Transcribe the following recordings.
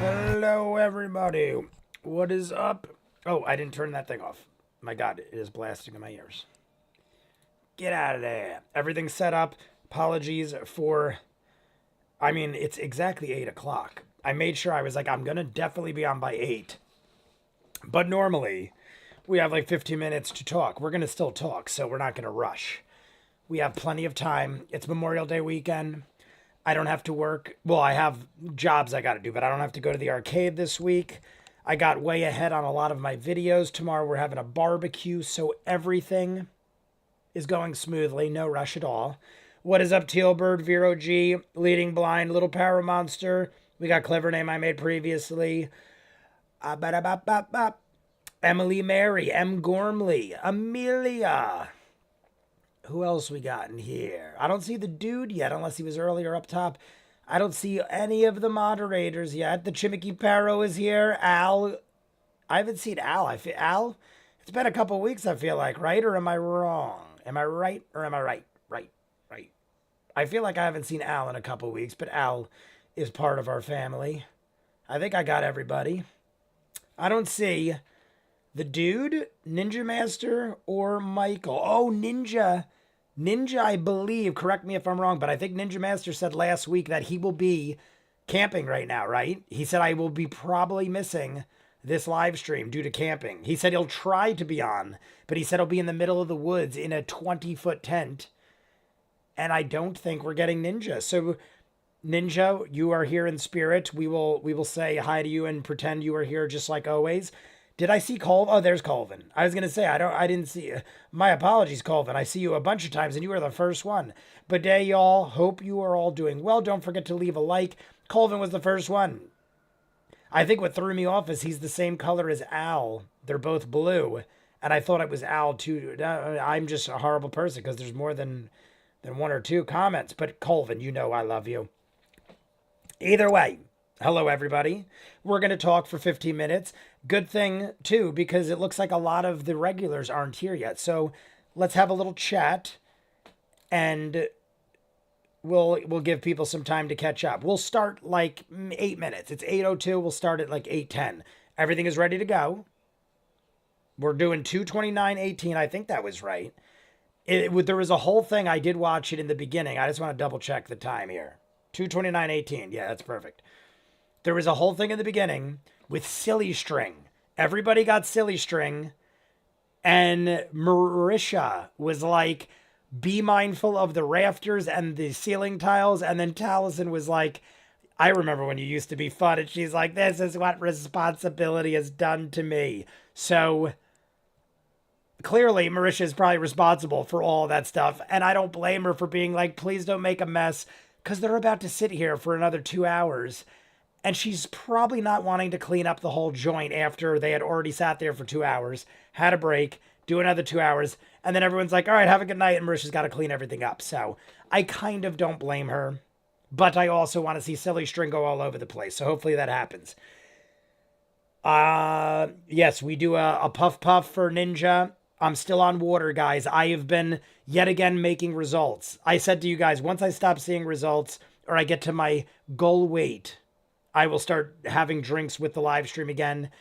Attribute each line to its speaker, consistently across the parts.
Speaker 1: Hello, everybody. What is up? Oh, I didn't turn that thing off. My God, it is blasting in my ears. Get out of there. Everything's set up. Apologies for... I mean, it's exactly 8 o'clock. I made sure I was like, I'm going to definitely be on by 8. But normally, we have like 15 minutes to talk. We're going to still talk, so we're not going to rush. We have plenty of time. It's Memorial Day weekend. I don't have to work. Well, I have jobs I got to do, but I don't have to go to the arcade this week. I got way ahead on a lot of my videos. Tomorrow we're having a barbecue, so everything is going smoothly. No rush at all. What is up, Tealbird, Vero G, Leading Blind, Little Power Monster? We got Clever Name I made previously. Emily Mary, M. Gormley, Amelia. Who else we got in here? I don't see the dude yet, unless he was earlier up top. I don't see any of the moderators yet. The Chimicky Paro is here. Al. I haven't seen Al. Al? It's been a couple weeks, I feel like, right? Or am I wrong? Am I right or am I right? Right. I feel like I haven't seen Al in a couple weeks, but Al is part of our family. I think I got everybody. I don't see the dude, Ninja Master, or Michael. Oh, Ninja, I believe, correct me if I'm wrong, but I think Ninja Master said last week that he will be camping right now, right? He said, I will be probably missing this live stream due to camping. He said he'll try to be on, but he said he'll be in the middle of the woods in a 20-foot tent. And I don't think we're getting Ninja. So, Ninja, you are here in spirit. We will say hi to you and pretend you are here just like always. Did I see Colvin? Oh, there's Colvin. I was gonna say I didn't see. My apologies, Colvin. I see you a bunch of times, and you were the first one. But day, y'all. Hope you are all doing well. Don't forget to leave a like. Colvin was the first one. I think what threw me off is he's the same color as Al. They're both blue, and I thought it was Al too. I'm just a horrible person because there's more than one or two comments. But Colvin, you know I love you. Either way. Hello, everybody. We're going to talk for 15 minutes. Good thing, too, because it looks like a lot of the regulars aren't here yet. So let's have a little chat, and we'll give people some time to catch up. We'll start like 8 minutes. It's 8:02. We'll start at like 8:10. Everything is ready to go. We're doing 2:29:18. I think that was right. There was a whole thing. I did watch it in the beginning. I just want to double check the time here. 2:29:18. Yeah, that's perfect. There was a whole thing in the beginning with Silly String. Everybody got Silly String. And Marisha was like, be mindful of the rafters and the ceiling tiles. And then Taliesin was like, I remember when you used to be fun. And she's like, this is what responsibility has done to me. So clearly Marisha is probably responsible for all that stuff. And I don't blame her for being like, please don't make a mess. Because they're about to sit here for another 2 hours. And she's probably not wanting to clean up the whole joint after they had already sat there for 2 hours, had a break, do another 2 hours, and then everyone's like, all right, have a good night, and Marisha's got to clean everything up. So I kind of don't blame her, but I also want to see Silly String go all over the place, so hopefully that happens. Yes, we do a puff puff for Ninja. I'm still on water, guys. I have been yet again making results. I said to you guys, once I stop seeing results or I get to my goal weight, I will start having drinks with the live stream again.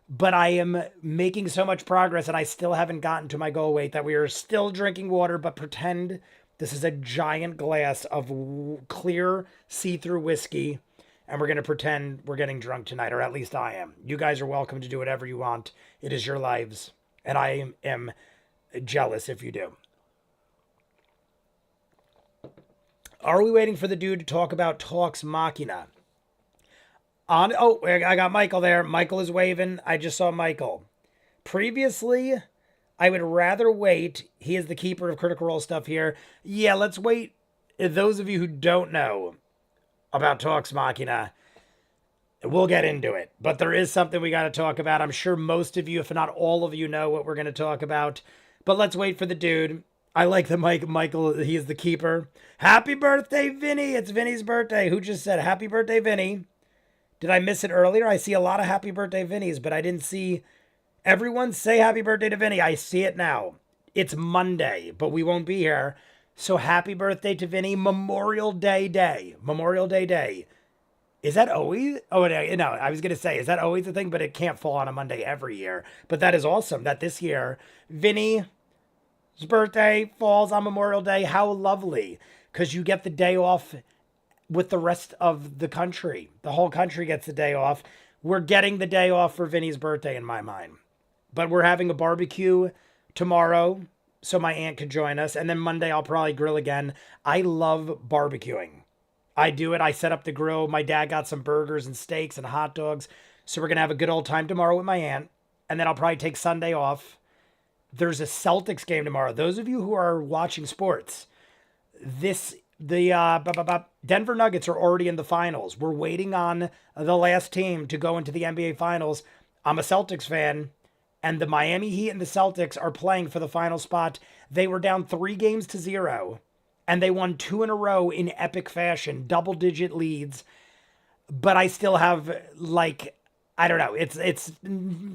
Speaker 1: But I am making so much progress and I still haven't gotten to my goal weight that we are still drinking water, but pretend this is a giant glass of clear see-through whiskey. And we're going to pretend we're getting drunk tonight, or at least I am. You guys are welcome to do whatever you want. It is your lives. And I am jealous if you do. Are we waiting for the dude to talk about Talks Machina? Oh, I got Michael there. Michael is waving. I just saw Michael. Previously, I would rather wait. He is the keeper of Critical Role stuff here. Yeah, let's wait. Those of you who don't know about Talks Machina, we'll get into it. But there is something we got to talk about. I'm sure most of you, if not all of you, know what we're going to talk about. But let's wait for the dude. I like the Michael. He is the keeper. Happy birthday, Vinny. It's Vinny's birthday. Who just said happy birthday, Vinny? Did I miss it earlier? I see a lot of happy birthday Vinnies, but I didn't see everyone say happy birthday to Vinny. I see it now. It's Monday, but we won't be here. So happy birthday to Vinny. Memorial Day day. Memorial Day day. Is that always? Oh, no, I was going to say, is that always a thing? But it can't fall on a Monday every year. But that is awesome that this year, Vinny's birthday falls on Memorial Day. How lovely. Because you get the day off with the rest of the country. The whole country gets the day off. We're getting the day off for Vinny's birthday in my mind. But we're having a barbecue tomorrow so my aunt could join us. And then Monday, I'll probably grill again. I love barbecuing. I do it. I set up the grill. My dad got some burgers and steaks and hot dogs. So we're going to have a good old time tomorrow with my aunt. And then I'll probably take Sunday off. There's a Celtics game tomorrow. Those of you who are watching sports, the Denver Nuggets are already in the finals. We're waiting on the last team to go into the NBA finals. I'm a Celtics fan, and the Miami Heat and the Celtics are playing for the final spot. They were down 3-0, and they won 2 in a row in epic fashion, double-digit leads. But I still have, like, I don't know. It's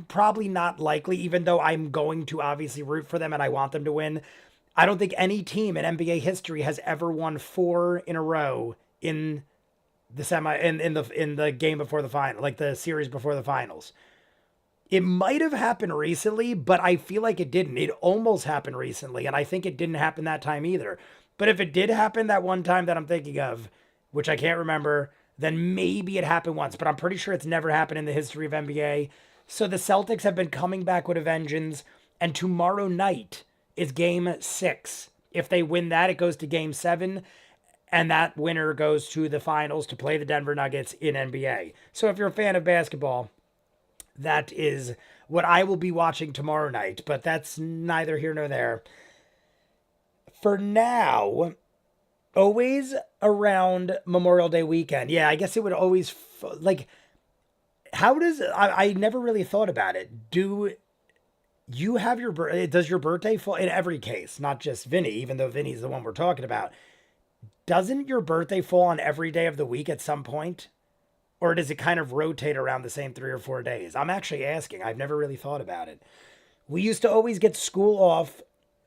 Speaker 1: probably not likely, even though I'm going to obviously root for them and I want them to win. I don't think any team in NBA history has ever won 4 in a row in the game before the final, like the series before the finals. It might have happened recently, but I feel like it didn't. It almost happened recently, and I think it didn't happen that time either. But if it did happen that one time that I'm thinking of, which I can't remember, then maybe it happened once, but I'm pretty sure it's never happened in the history of NBA. So the Celtics have been coming back with a vengeance, and tomorrow night is game 6. If they win that, it goes to game 7, and that winner goes to the finals to play the Denver Nuggets in NBA. So if you're a fan of basketball, that is what I will be watching tomorrow night, but that's neither here nor there. For now, always around Memorial Day weekend. Yeah, I guess it would always, like, how does, I never really thought about it. Do you have does your birthday fall, in every case, not just Vinny, even though Vinny's the one we're talking about, doesn't your birthday fall on every day of the week at some point? Or does it kind of rotate around the same 3 or 4 days? I'm actually asking. I've never really thought about it. We used to always get school off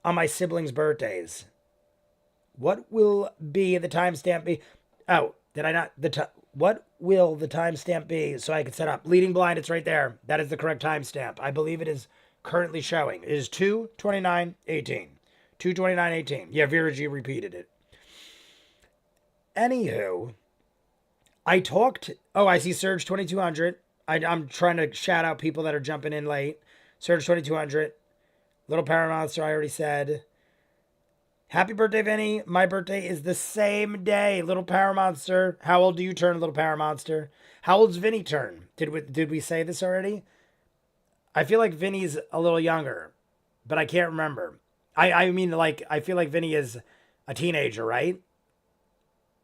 Speaker 1: on my siblings' birthdays. What will be the timestamp be? Oh, did I not? What will the timestamp be so I can set up? Leading blind, it's right there. That is the correct timestamp. I believe it is currently showing. It is 2:29:18. 2:29:18. Yeah, Viraji repeated it. Anywho, I talked. Oh, I see Surge 2200. I'm trying to shout out people that are jumping in late. Surge 2200. Little Power Monster, I already said. Happy birthday, Vinny. My birthday is the same day. Little Power Monster. How old do you turn, Little Power Monster? How old's Vinny turn? Did we say this already? I feel like Vinny's a little younger, but I can't remember. I mean, like, I feel like Vinny is a teenager, right?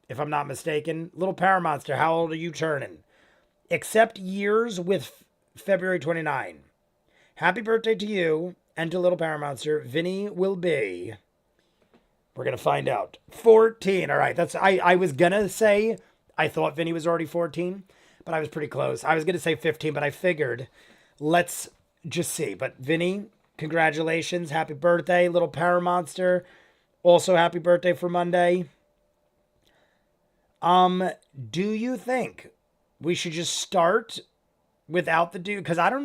Speaker 1: If I'm not mistaken. Little Power Monster, how old are you turning? Except years with February 29. Happy birthday to you and to Little Power Monster. Vinny will be, we're going to find out, 14. All right, I was going to say, I thought Vinny was already 14, but I was pretty close. I was going to say 15, but I figured, let's just see. But Vinny, congratulations. Happy birthday, Little Power Monster. Also, happy birthday for Monday. Do you think we should just start without the dude? Because I don't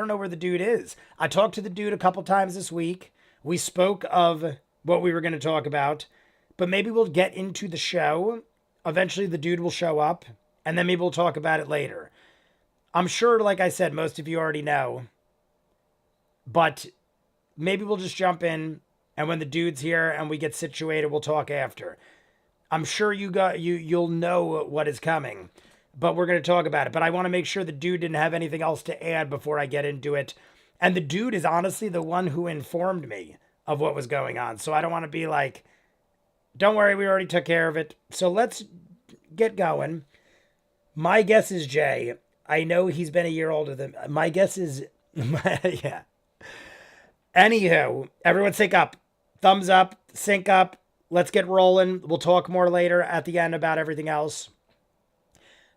Speaker 1: know where the dude is. I talked to the dude a couple times this week. We spoke of what we were going to talk about, but maybe we'll get into the show. Eventually the dude will show up, and then maybe we'll talk about it later. I'm sure, like I said, most of you already know, but maybe we'll just jump in, and when the dude's here and we get situated, we'll talk after. I'm sure you'll know what is coming, but we're going to talk about it. But I want to make sure the dude didn't have anything else to add before I get into it. And the dude is honestly the one who informed me of what was going on. So I don't want to be like, don't worry, we already took care of it. So let's get going. My guess is Jay. I know he's been a year older than my guess is, yeah. Anywho, everyone sync up. Thumbs up, sync up. Let's get rolling. We'll talk more later at the end about everything else.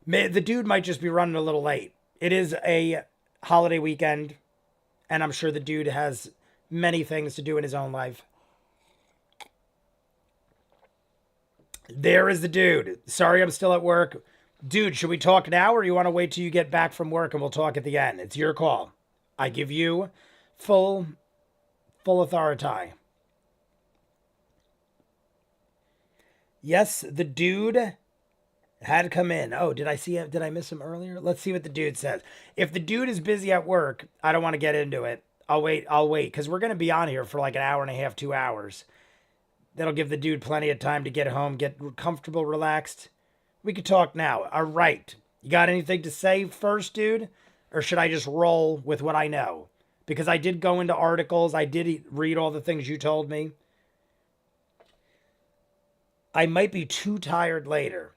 Speaker 1: The dude might just be running a little late. It is a holiday weekend, and I'm sure the dude has many things to do in his own life. There is the dude. Sorry, I'm still at work. Dude, should we talk now or you want to wait till you get back from work and we'll talk at the end? It's your call. I give you full authority. Yes, the dude had come in. Oh, did I see him? Did I miss him earlier? Let's see what the dude says. If the dude is busy at work, I don't want to get into it. I'll wait because we're going to be on here for like an hour and a half, 2 hours. That'll give the dude plenty of time to get home, get comfortable, relaxed. We could talk now. All right. You got anything to say first, dude? Or should I just roll with what I know? Because I did go into articles. I did read all the things you told me. I might be too tired later.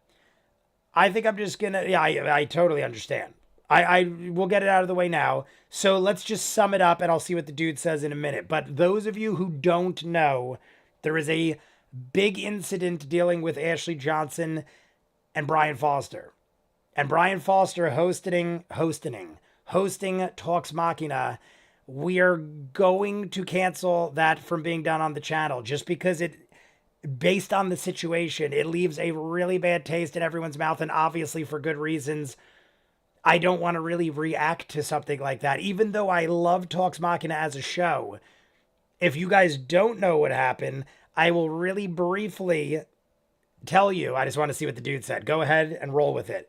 Speaker 1: I think I'm just gonna. Yeah, I totally understand. I will get it out of the way now. So let's just sum it up, and I'll see what the dude says in a minute. But those of you who don't know, there is a big incident dealing with Ashley Johnson and Brian Foster, and Brian Foster hosting Talks Machina. We are going to cancel that from being done on the channel just because based on the situation, it leaves a really bad taste in everyone's mouth, and obviously for good reasons. I don't want to really react to something like that, even though I love Talks Machina as a show. If you guys don't know what happened, I will really briefly tell you. I just want to see what the dude said. Go ahead and roll with it.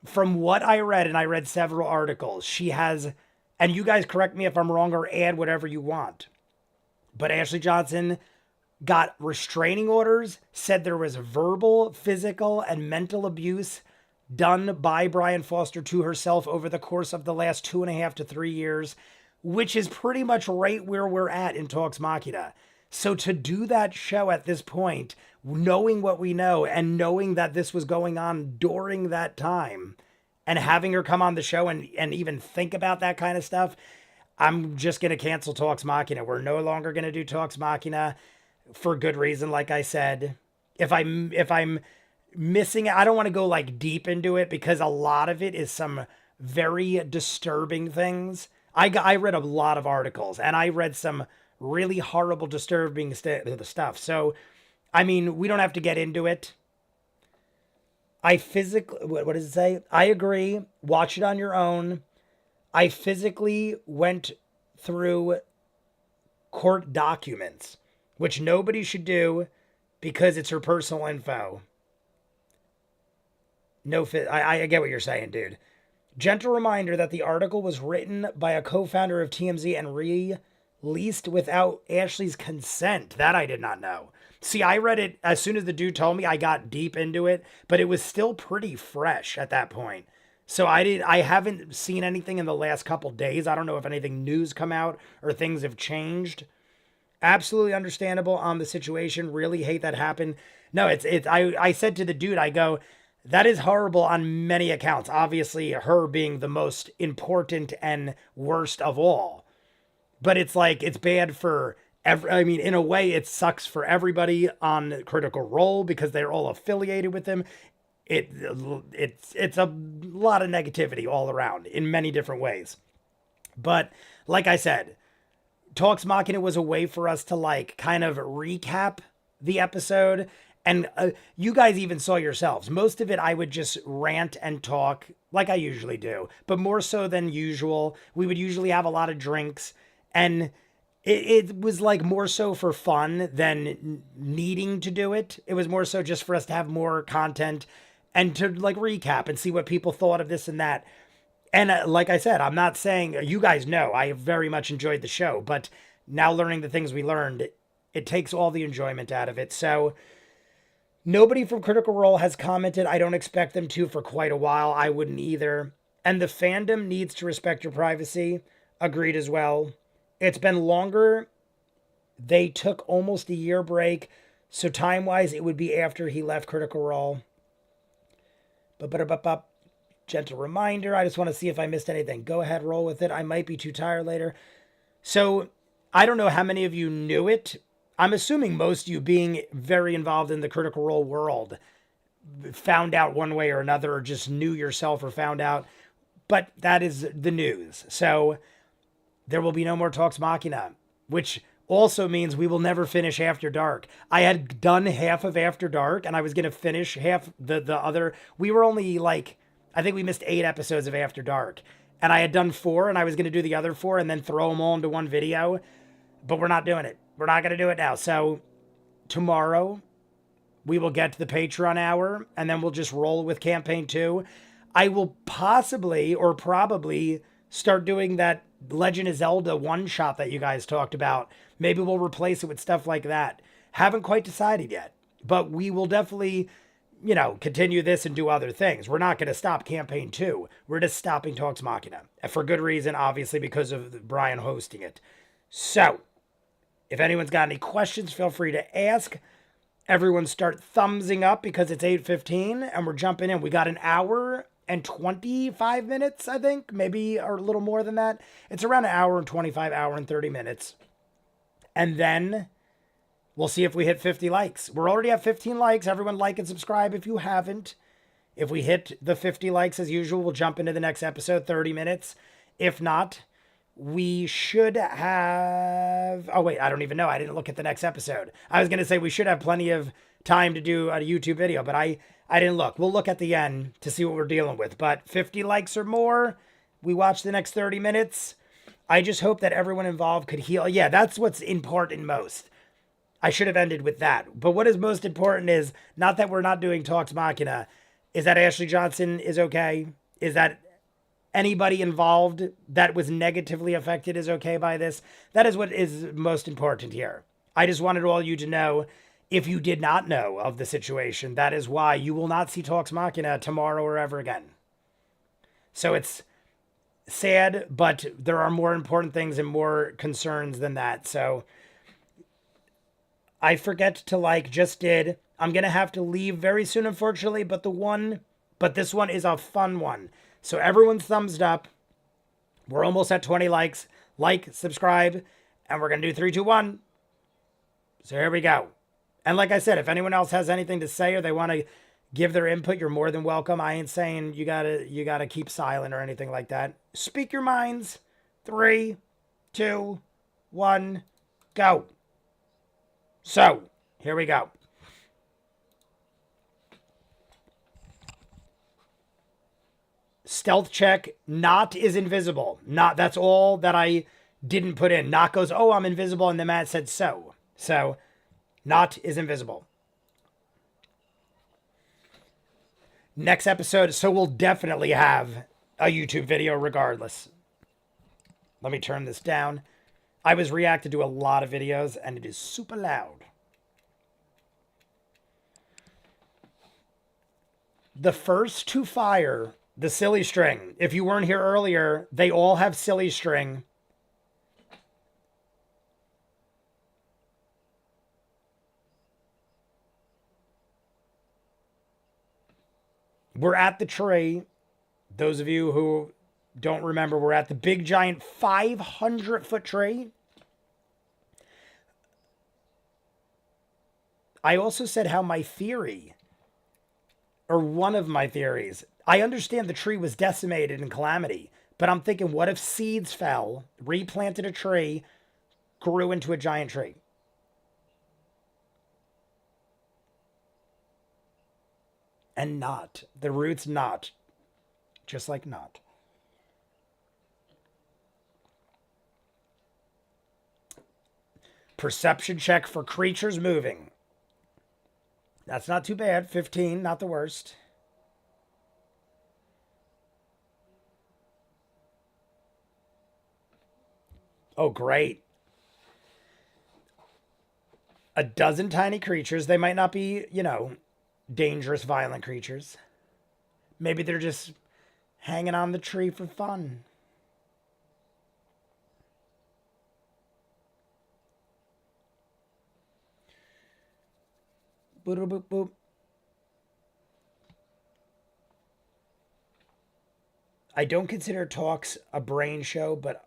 Speaker 1: From what I read, and I read several articles, she has, and you guys correct me if I'm wrong or add whatever you want, but Ashley Johnson got restraining orders, said there was verbal, physical, and mental abuse done by Brian Foster to herself over the course of the last 2.5 to 3 years, which is pretty much right where we're at in Talks Machina. So to do that show at this point, knowing what we know and knowing that this was going on during that time and having her come on the show and even think about that kind of stuff, I'm just going to cancel Talks Machina. We're no longer going to do Talks Machina. For good reason, like I said. If I'm missing it, I don't want to go like deep into it because a lot of it is some very disturbing things. I read a lot of articles and I read some really horrible, disturbing stuff. So, I mean, we don't have to get into it. I physically, what does it say? I agree. Watch it on your own. I physically went through court documents, which nobody should do because it's her personal info. I get what you're saying, dude. Gentle reminder that the article was written by a co-founder of TMZ and released without Ashley's consent. That I did not know. See, I read it as soon as the dude told me. I got deep into it, but it was still pretty fresh at that point. So I haven't seen anything in the last couple days. I don't know if anything new's come out or things have changed. Absolutely understandable on the situation. Really hate that happened. No, I said to the dude, I go, that is horrible on many accounts. Obviously, her being the most important and worst of all. But it's like, it's bad for I mean, in a way, it sucks for everybody on Critical Role because they're all affiliated with him. It's a lot of negativity all around in many different ways. But like I said, Talks Machina was a way for us to like kind of recap the episode. And you guys even saw yourselves. Most of it, I would just rant and talk like I usually do, but more so than usual. We would usually have a lot of drinks, and it was like more so for fun than needing to do it. It was more so just for us to have more content and to like recap and see what people thought of this and that. And like I said, I'm not saying, you guys know, I very much enjoyed the show, but now learning the things we learned, it takes all the enjoyment out of it. So nobody from Critical Role has commented. I don't expect them to for quite a while. I wouldn't either. And the fandom needs to respect your privacy. Agreed as well. It's been longer. They took almost a year break. So time-wise, it would be after he left Critical Role. Gentle reminder. I just want to see if I missed anything. Go ahead, roll with it. I might be too tired later. So I don't know how many of you knew it. I'm assuming most of you, being very involved in the Critical Role world, found out one way or another, or just knew yourself or found out. But that is the news. So there will be no more Talks Machina, which also means we will never finish After Dark. I had done half of After Dark and I was going to finish half the other. We were only like, I think we missed 8 episodes of After Dark. And I had done 4 and I was going to do the other 4 and then throw them all into one video. But we're not doing it. We're not going to do it now. So tomorrow we will get to the Patreon hour and then we'll just roll with campaign 2. I will possibly or probably start doing that Legend of Zelda one-shot that you guys talked about. Maybe we'll replace it with stuff like that. Haven't quite decided yet, but we will definitely, continue this and do other things. We're not going to stop campaign 2. We're just stopping Talks Machina for good reason, obviously, because of Brian hosting it. So if anyone's got any questions, feel free to ask. Everyone start thumbsing up because it's 8:15 and we're jumping in. We got an hour and 25 minutes, I think, maybe or a little more than that. It's around an hour and 25, hour and 30 minutes. And then we'll see if we hit 50 likes. We're already at 15 likes. Everyone like and subscribe if you haven't. If we hit the 50 likes as usual, we'll jump into the next episode, 30 minutes. If not, we should have... Oh, wait, I don't even know. I didn't look at the next episode. I was going to say we should have plenty of time to do a YouTube video, but I didn't look. We'll look at the end to see what we're dealing with. But 50 likes or more, we watch the next 30 minutes. I just hope that everyone involved could heal. Yeah, that's what's important most. I should have ended with that. But what is most important is not that we're not doing Talks Machina, is that Ashley Johnson is okay, is that anybody involved that was negatively affected is okay by this. That is what is most important here. I just wanted all you to know, if you did not know of the situation, that is why you will not see Talks Machina tomorrow or ever again. So it's sad, but there are more important things and more concerns than that. So I forget to just did. I'm going to have to leave very soon, unfortunately, but this one is a fun one. So everyone's thumbs up. We're almost at 20 likes. Like, subscribe, and we're going to do 3, 2, 1. So here we go. And like I said, if anyone else has anything to say or they want to give their input, you're more than welcome. I ain't saying you gotta keep silent or anything like that. Speak your minds. 3, 2, 1, go. So here we go. Stealth check. Not is invisible. Not, that's all that I didn't put in. Not goes, oh, I'm invisible, and then Matt said so. So not is invisible. Next episode, so we'll definitely have a YouTube video regardless. Let me turn this down. I was reacted to a lot of videos, and it is super loud. The first to fire the silly string. If you weren't here earlier, they all have silly string. We're at the tree. Those of you who don't remember, we're at the big giant 500-foot tree. I also said how my theory, or one of my theories, I understand the tree was decimated in Calamity, but I'm thinking, what if seeds fell, replanted a tree, grew into a giant tree? And not. The roots not. Just like not. Perception check for creatures moving. That's not too bad. 15, not the worst. Oh, great. A dozen tiny creatures. They might not be, dangerous, violent creatures. Maybe they're just hanging on the tree for fun. Boop, boop, boop. I don't consider Talks a brain show, but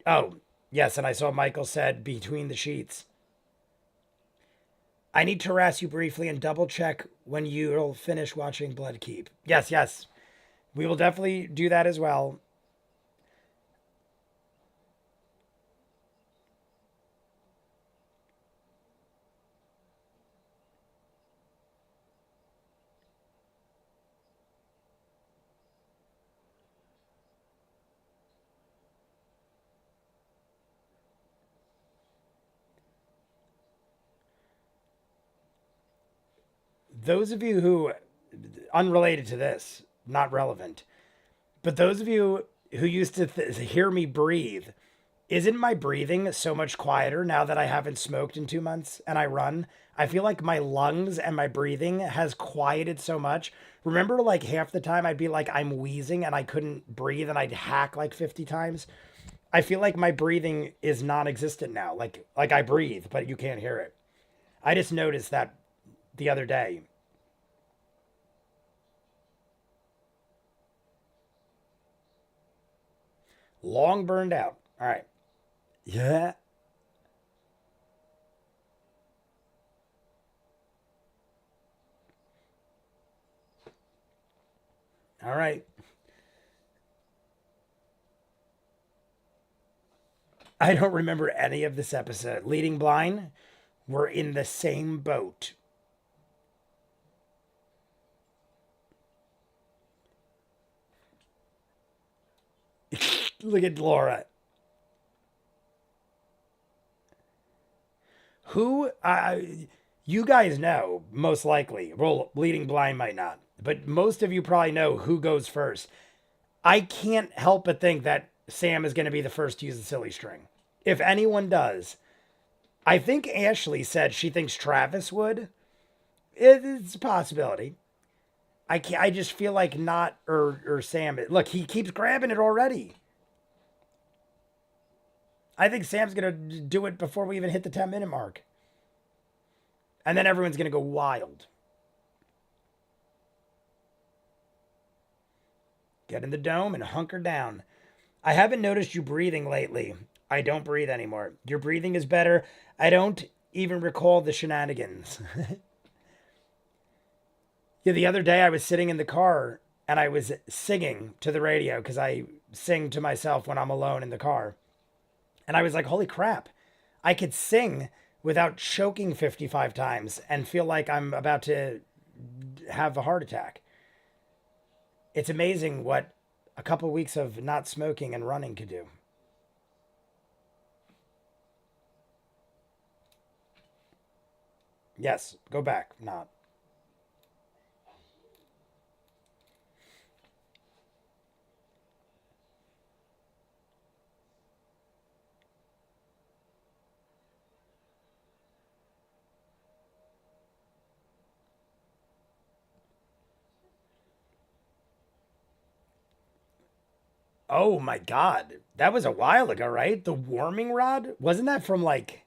Speaker 1: oh, yes, and I saw Michael said between the sheets. I need to harass you briefly and double check when you'll finish watching Bloodkeep. Yes, yes. We will definitely do that as well. those of you who, unrelated to this, not relevant, but those of you who used to hear me breathe, isn't my breathing so much quieter now that I haven't smoked in 2 months and I run? I feel like my lungs and my breathing has quieted so much. Remember, like half the time I'd be like, I'm wheezing and I couldn't breathe and I'd hack like 50 times. I feel like my breathing is non-existent now. Like I breathe, but you can't hear it. I just noticed that the other day. Long burned out. All right. Yeah. All right. I don't remember any of this episode. Leading blind, we're in the same boat. Look at Laura. Who, you guys know, most likely. Well, Leading blind might not. But most of you probably know who goes first. I can't help but think that Sam is going to be the first to use the silly string. If anyone does, I think Ashley said she thinks Travis would. It's a possibility. I can't, I just feel like not or Sam. Look, he keeps grabbing it already. I think Sam's gonna do it before we even hit the 10-minute mark, and then everyone's gonna go wild. Get in the dome and hunker down. I haven't noticed you breathing lately. I don't breathe anymore. Your breathing is better. I don't even recall the shenanigans. Yeah, the other day I was sitting in the car and I was singing to the radio because I sing to myself when I'm alone in the car. And I was like, holy crap, I could sing without choking 55 times and feel like I'm about to have a heart attack. It's amazing what a couple weeks of not smoking and running could do. Yes, go back. Not. Oh my God. That was a while ago, right? The warming rod? Wasn't that from like,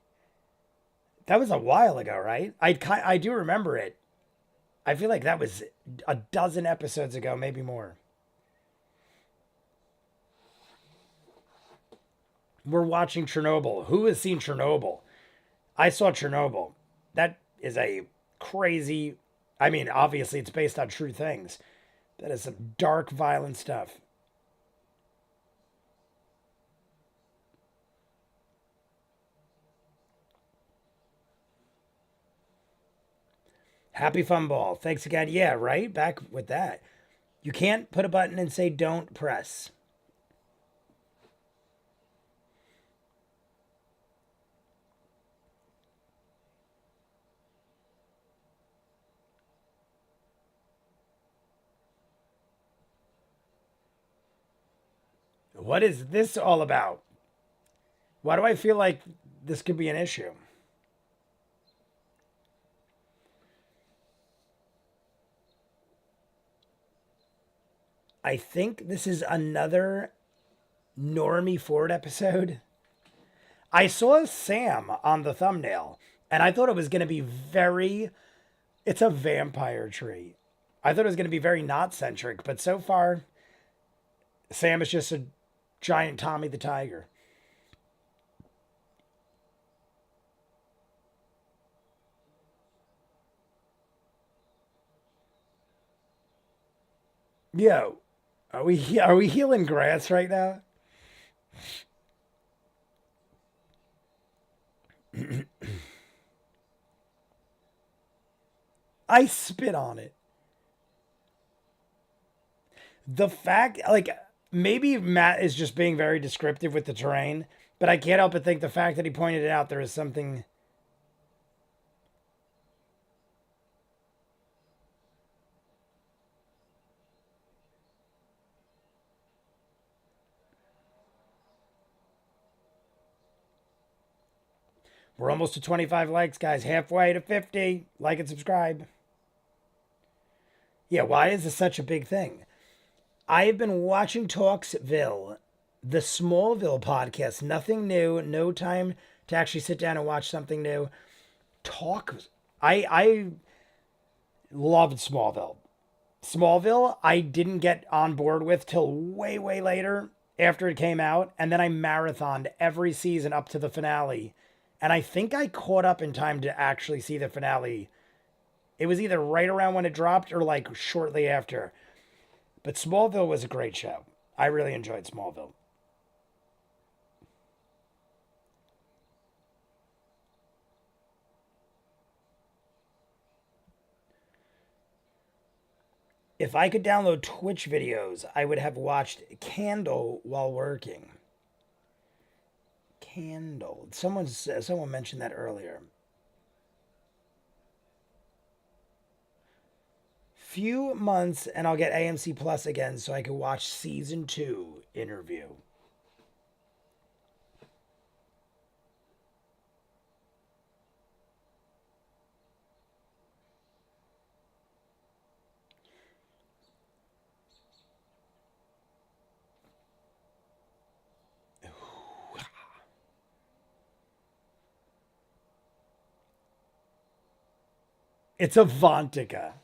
Speaker 1: that was a while ago, right? I do remember it. I feel like that was a dozen episodes ago, maybe more. We're watching Chernobyl. Who has seen Chernobyl? I saw Chernobyl. That is a crazy, I mean, obviously it's based on true things. That is some dark, violent stuff. Happy Fun Ball. Thanks again. Yeah, right? Back with that. You can't put a button and say don't press. What is this all about? Why do I feel like this could be an issue? I think this is another Normie Ford episode. I saw Sam on the thumbnail and I thought it was going to be very, it's a vampire tree. I thought it was going to be very not centric, but so far, Sam is just a giant Tommy the Tiger. Yo, are we healing grass right now? I spit on it. The fact, like, maybe Matt is just being very descriptive with the terrain, but I can't help but think the fact that he pointed it out, there is something. We're almost to 25 likes, guys. Halfway to 50. Like and subscribe. Yeah, why is this such a big thing? I have been watching Talksville, the Smallville podcast. Nothing new. No time to actually sit down and watch something new. Talk. I loved Smallville. Smallville, I didn't get on board with till way, way later after it came out. And then I marathoned every season up to the finale. And I think I caught up in time to actually see the finale. It was either right around when it dropped or like shortly after. But Smallville was a great show. I really enjoyed Smallville. If I could download Twitch videos, I would have watched Candle while working. Candle. Someone mentioned that earlier. Few months and I'll get AMC Plus again so I can watch season 2 interview. It's Avantika.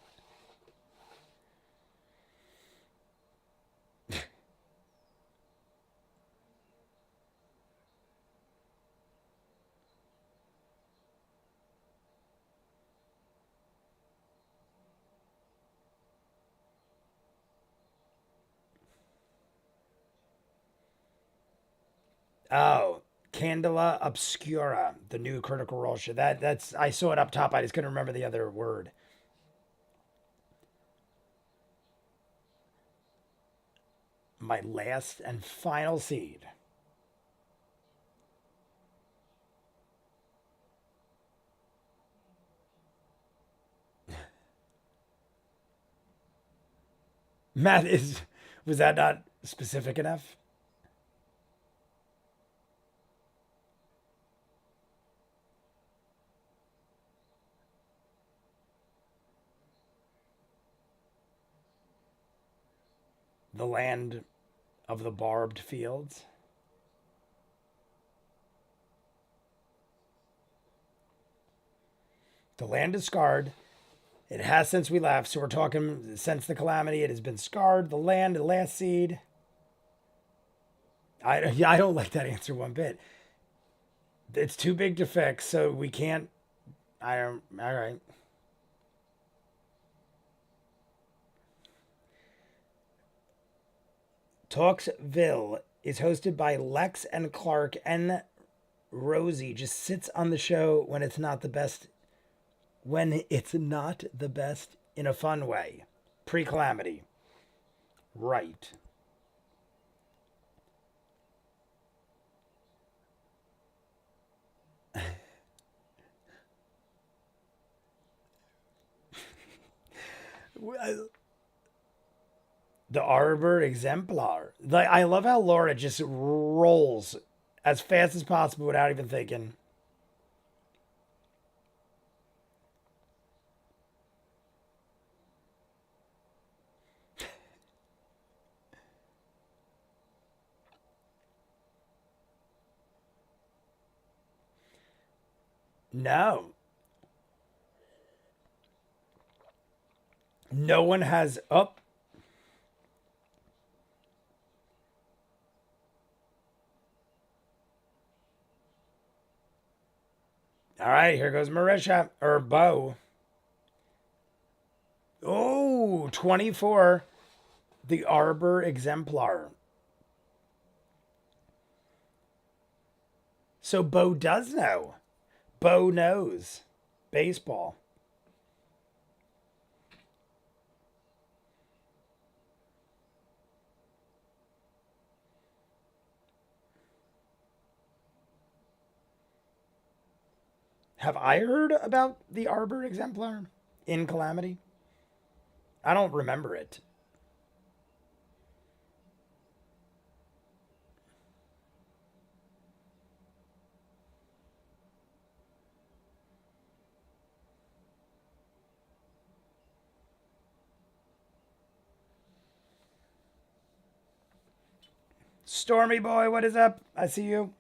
Speaker 1: Oh, Candela Obscura, the new Critical Role show. That's I saw it up top. I just couldn't remember the other word. My last and final seed. Matt is was that not specific enough? The land of the barbed fields. The land is scarred. It has since we left, so we're talking since the calamity. It has been scarred. The land, the last seed. I don't like that answer one bit. It's too big to fix, so we can't. I don't. All right. Talksville is hosted by Lex and Clark, and Rosie just sits on the show when it's not the best. When it's not the best in a fun way. Pre calamity. Right. The Arbor Exemplar. Like I love how Laura just rolls as fast as possible without even thinking. No. No one has up. All right, here goes Marisha or Bo. Oh, 24. The Arbor Exemplar. So Bo does know. Bo knows baseball. Have I heard about the Arbor Exemplar in Calamity? I don't remember it. Stormy boy, what is up? I see you.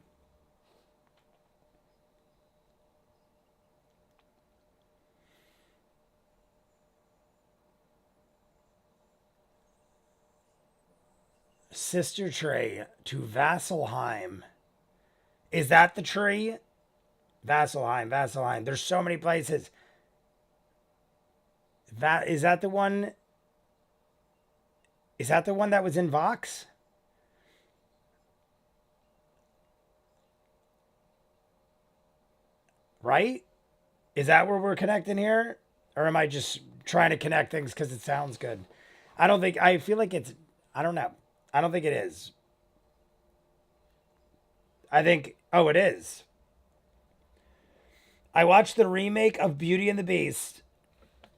Speaker 1: Sister Trey to Vasselheim. Is that the tree? Vasselheim, Vasselheim. There's so many places. That is that the one? Is that the one that was in Vox? Right? Is that where we're connecting here? Or am I just trying to connect things because it sounds good? I don't think, I feel like it's, I don't know. I don't think it is. I think, oh, it is. I watched the remake of Beauty and the Beast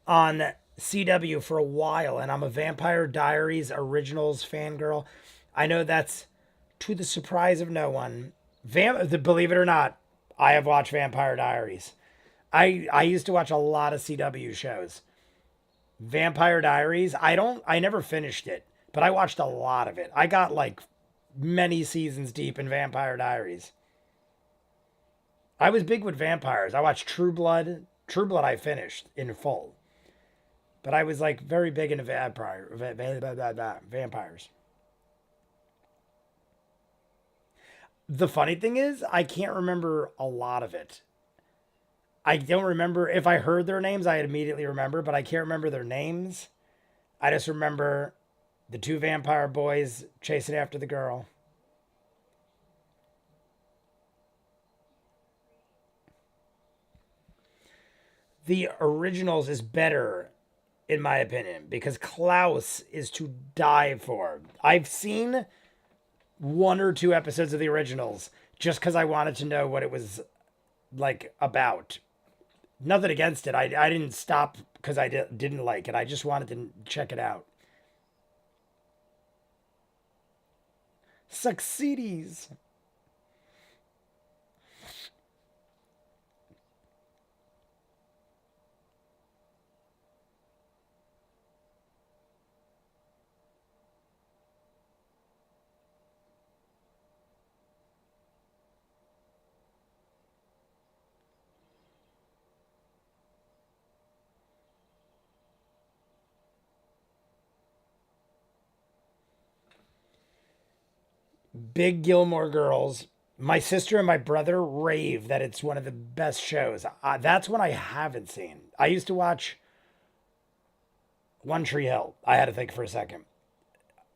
Speaker 1: on CW for a while, and I'm a Vampire Diaries Originals fangirl. I know that's to the surprise of no one. Believe it or not, I have watched Vampire Diaries. I used to watch a lot of CW shows. Vampire Diaries, I never finished it, but I watched a lot of it. I got like many seasons deep in Vampire Diaries. I was big with vampires. I watched True Blood. True Blood I finished in full. But I was like very big into vampires. The funny thing is, I can't remember a lot of it. I don't remember if I heard their names, I'd immediately remember, but I can't remember their names. I just remember the two vampire boys chasing after the girl. The originals is better, in my opinion, because Klaus is to die for. I've seen one or two episodes of the originals just because I wanted to know what it was like about. Nothing against it. I didn't stop because didn't like it. I just wanted to check it out. Succeedies. Big Gilmore Girls. My sister and my brother rave that it's one of the best shows. That's one I haven't seen. I used to watch One Tree Hill. I had to think for a second.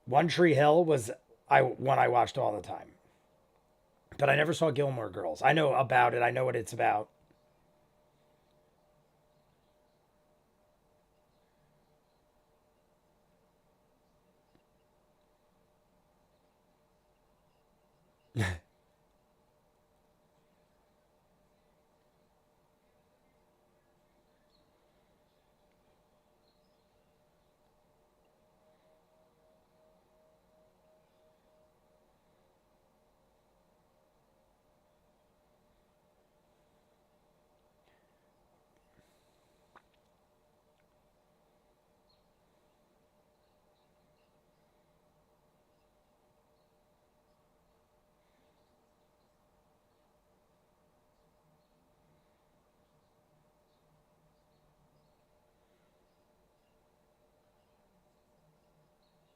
Speaker 1: One Tree Hill was one I watched all the time, but I never saw Gilmore Girls. I know about it. I know what it's about.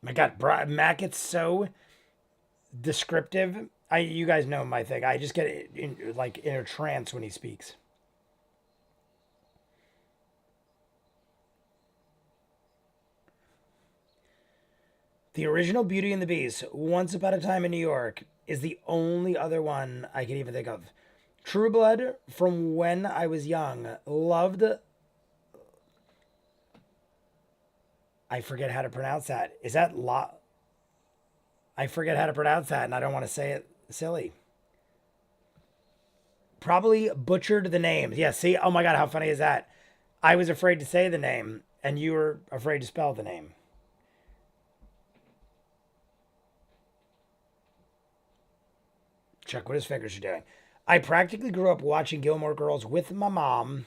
Speaker 1: My God, Mac, it's so descriptive. You guys know my thing. I just get like in a trance when he speaks. The original Beauty and the Beast, Once Upon a Time in New York, is the only other one I can even think of. True Blood, from when I was young, loved. I forget how to pronounce that. Is that La? I forget how to pronounce that, and I don't want to say it silly. Probably butchered the names. Yeah, see? Oh my God, how funny is that? I was afraid to say the name, and you were afraid to spell the name. Check what his fingers are doing. I practically grew up watching Gilmore Girls with my mom.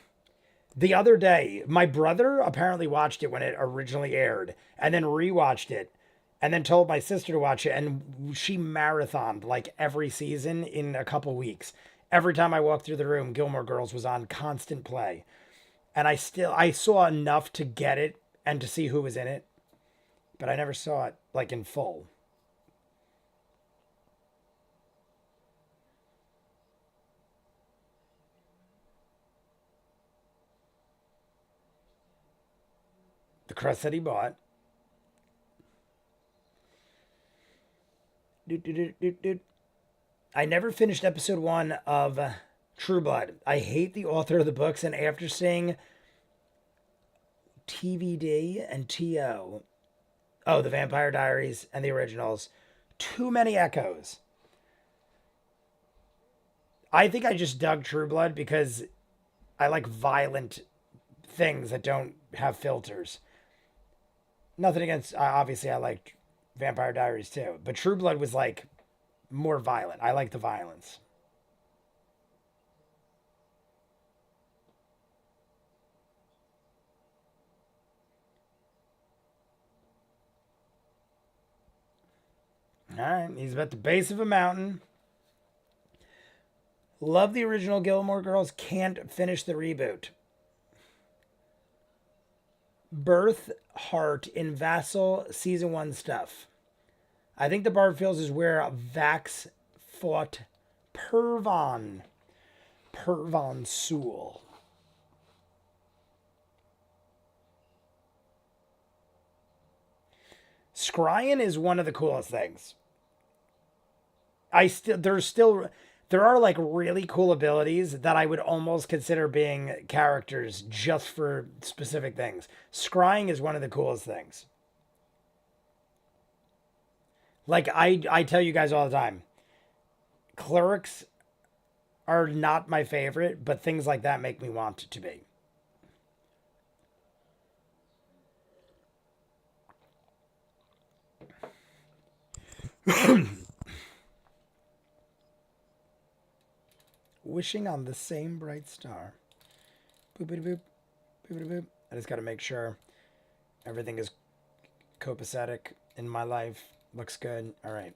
Speaker 1: The other day, my brother apparently watched it when it originally aired and then rewatched it. and then told my sister to watch it, and she marathoned like every season in a couple weeks. Every time I walked through the room, Gilmore Girls was on constant play. And I saw enough to get it and to see who was in it, but I never saw it like in full. The crust that he bought. Doot, doot, doot, doot, doot. I never finished episode 1 of True Blood. I hate the author of the books, and after seeing TVD and TO, oh, the Vampire Diaries and the originals, too many echoes. I think I just dug True Blood because I like violent things that don't have filters. Nothing against, obviously, I like Vampire Diaries too, but True Blood was like more violent. I like the violence. All right, he's at the base of a mountain. Love the original Gilmore Girls. Can't finish the reboot. Birth Heart in Vassal season 1 stuff. I think the Bardfields is where Vax fought Pervon. Pervon Sewell. Scryin is one of the coolest things. There are like really cool abilities that I would almost consider being characters just for specific things. Scrying is one of the coolest things. Like I tell you guys all the time, clerics are not my favorite, but things like that make me want it to be. Wishing on the same bright star. Boopity boop. Boopity boop. I just got to make sure everything is copacetic in my life. Looks good. All right.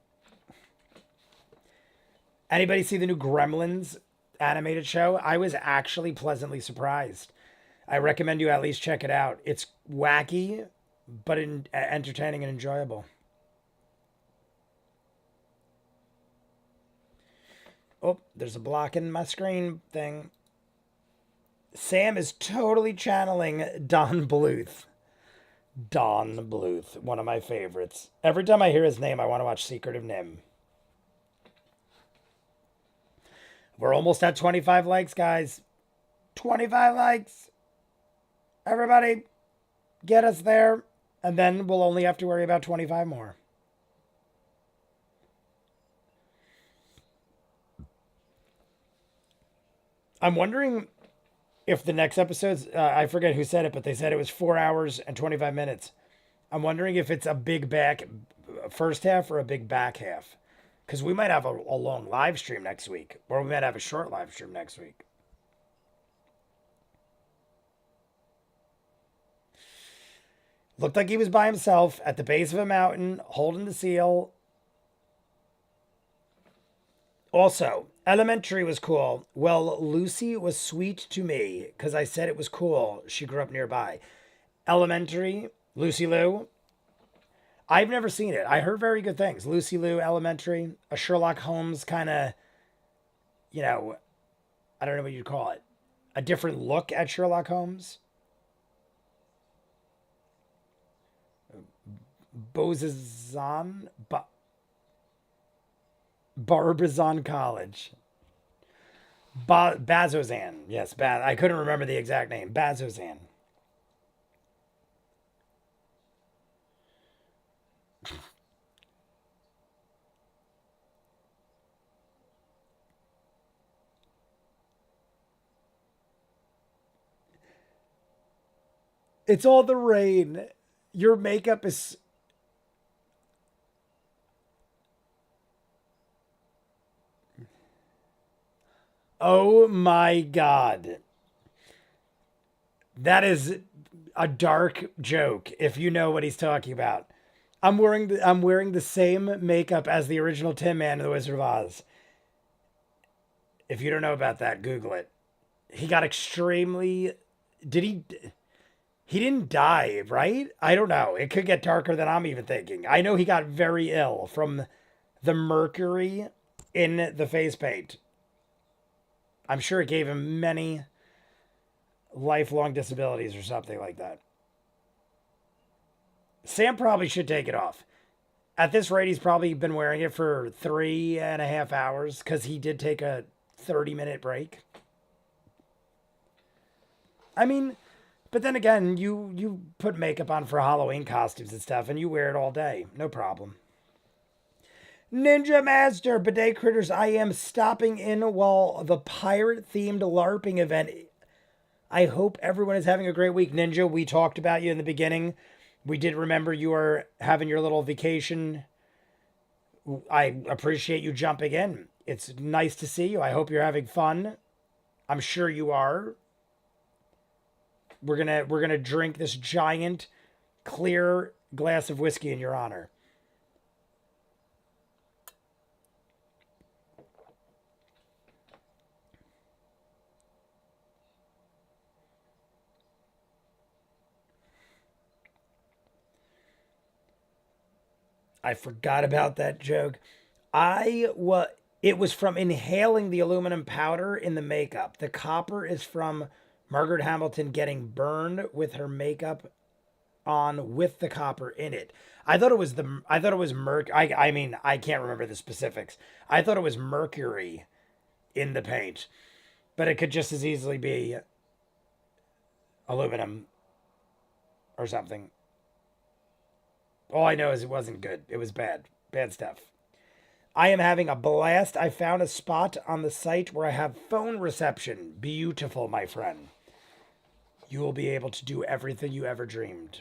Speaker 1: Anybody see the new Gremlins animated show? I was actually pleasantly surprised. I recommend you at least check it out. It's wacky, but entertaining and enjoyable. Oh, there's a block in my screen thing. Sam is totally channeling Don Bluth. Don Bluth, one of my favorites. Every time I hear his name, I want to watch Secret of Nim. We're almost at 25 likes, guys. 25 likes. Everybody, get us there, and then we'll only have to worry about 25 more. I'm wondering if the next episode's, I forget who said it, but they said it was 4 hours and 25 minutes. I'm wondering if it's a big back first half or a big back half. Because we might have a long live stream next week, or we might have a short live stream next week. Looked like he was by himself at the base of a mountain, holding the seal. Also, Elementary was cool. Well, Lucy was sweet to me because I said it was cool. She grew up nearby. Elementary, Lucy Liu. I've never seen it. I heard very good things. Lucy Liu, Elementary, a Sherlock Holmes kind of, I don't know what you'd call it. A different look at Sherlock Holmes. Bozizan, Barbizon College. Bazozan. Yes, I couldn't remember the exact name. Bazozan. It's all the rain. Your makeup is... Oh my God. That is a dark joke, if you know what he's talking about. I'm wearing the same makeup as the original Tin Man in The Wizard of Oz. If you don't know about that, Google it. He got extremely. Did he? He didn't die, right? I don't know. It could get darker than I'm even thinking. I know he got very ill from the mercury in the face paint. I'm sure it gave him many lifelong disabilities or something like that. Sam probably should take it off. At this rate, he's probably been wearing it for 3.5 hours because he did take a 30-minute break. I mean, but then again, you put makeup on for Halloween costumes and stuff, and you wear it all day. No problem. Ninja Master, Bidet Critters, I am stopping in while the pirate-themed LARPing event. I hope everyone is having a great week. Ninja, we talked about you in the beginning. We did remember you are having your little vacation. I appreciate you jumping in. It's nice to see you. I hope you're having fun. I'm sure you are. We're gonna drink this giant clear glass of whiskey in your honor. I forgot about that joke. It was from inhaling the aluminum powder in the makeup. The copper is from Margaret Hamilton getting burned with her makeup on with the copper in it. I thought it was I mean, I can't remember the specifics. I thought it was mercury in the paint, but it could just as easily be aluminum or something. All I know is it wasn't good. It was bad. Bad stuff. I am having a blast. I found a spot on the site where I have phone reception. Beautiful, my friend. You will be able to do everything you ever dreamed.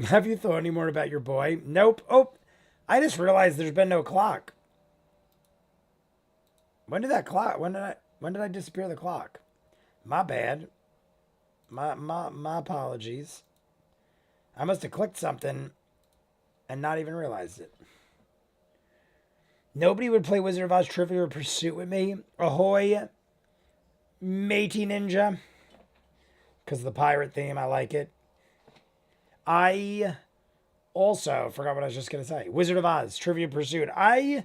Speaker 1: Have you thought any more about your boy? Nope. Oh, I just realized there's been no clock. When did that clock? When did I disappear the clock? My bad. My apologies. I must have clicked something and not even realized it. Nobody would play Wizard of Oz Trivial Pursuit with me. Ahoy, matey ninja. Because of the pirate theme, I like it. I also forgot what I was just gonna say. Wizard of Oz Trivia Pursuit. I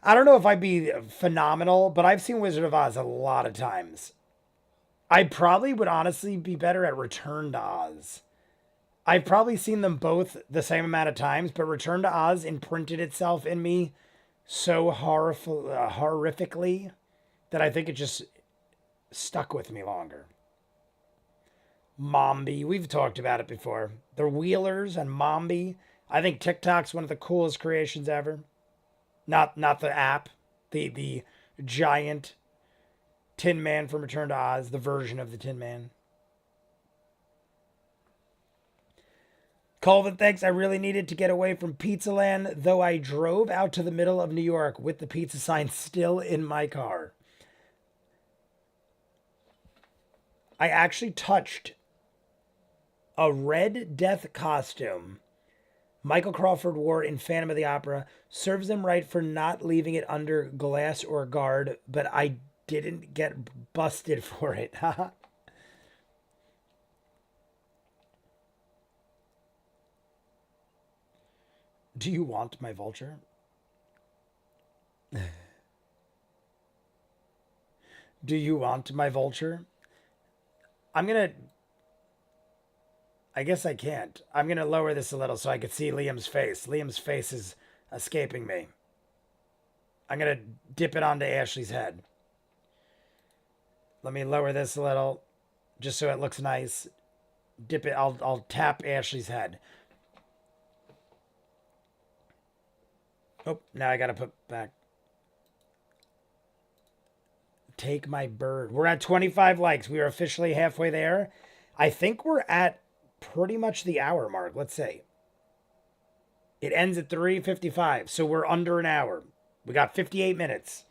Speaker 1: don't know if I'd be phenomenal, but I've seen Wizard of Oz a lot of times. I probably would honestly be better at Return to Oz. I've probably seen them both the same amount of times, but Return to Oz imprinted itself in me so horrifically that I think it just stuck with me longer. Mombi, we've talked about it before. The Wheelers and Mombi. I think TikTok's one of the coolest creations ever. Not the app, the giant Tin Man from Return to Oz, the version of the Tin Man. Colvin thinks I really needed to get away from Pizza Land, though I drove out to the middle of New York with the pizza sign still in my car. I actually touched a Red Death costume Michael Crawford wore in Phantom of the Opera. Serves him right for not leaving it under glass or guard, but I didn't get busted for it. Do you want my vulture? Do you want my vulture? I'm gonna. I guess I can't. I'm gonna lower this a little so I can see Liam's face. Liam's face is escaping me. I'm gonna dip it onto Ashley's head. Let me lower this a little, just so it looks nice. Dip it. I'll tap Ashley's head. Oh, now I gotta put back. Take my bird. We're at 25 likes. We are officially halfway there. I think we're at pretty much the hour mark. Let's see. It ends at 3:55, so we're under an hour. We got 58 minutes.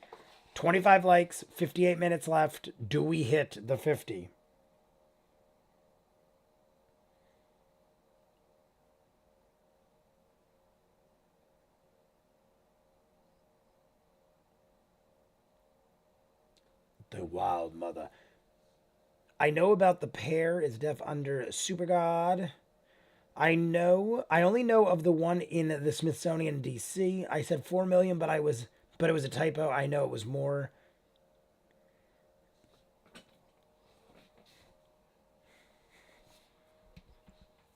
Speaker 1: 25 likes, 58 minutes left. Do we hit the 50? The Wild Mother. I know about the pair is def under Super God. I only know of the one in the Smithsonian DC. I said 4 million, but it was a typo. I know it was more.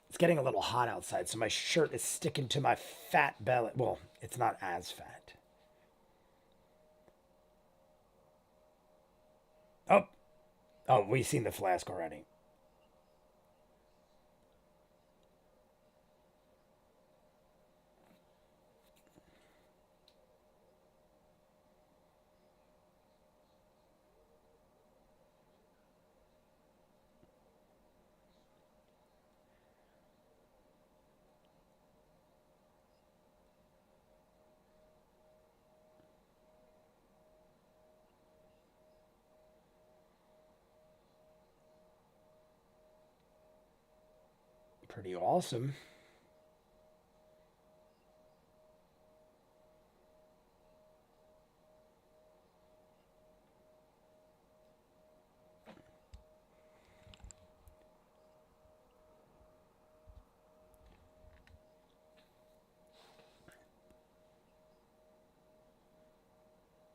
Speaker 1: It's getting a little hot outside, so my shirt is sticking to my fat belly. Well, it's not as fat. Oh, we've seen the flask already. Pretty awesome.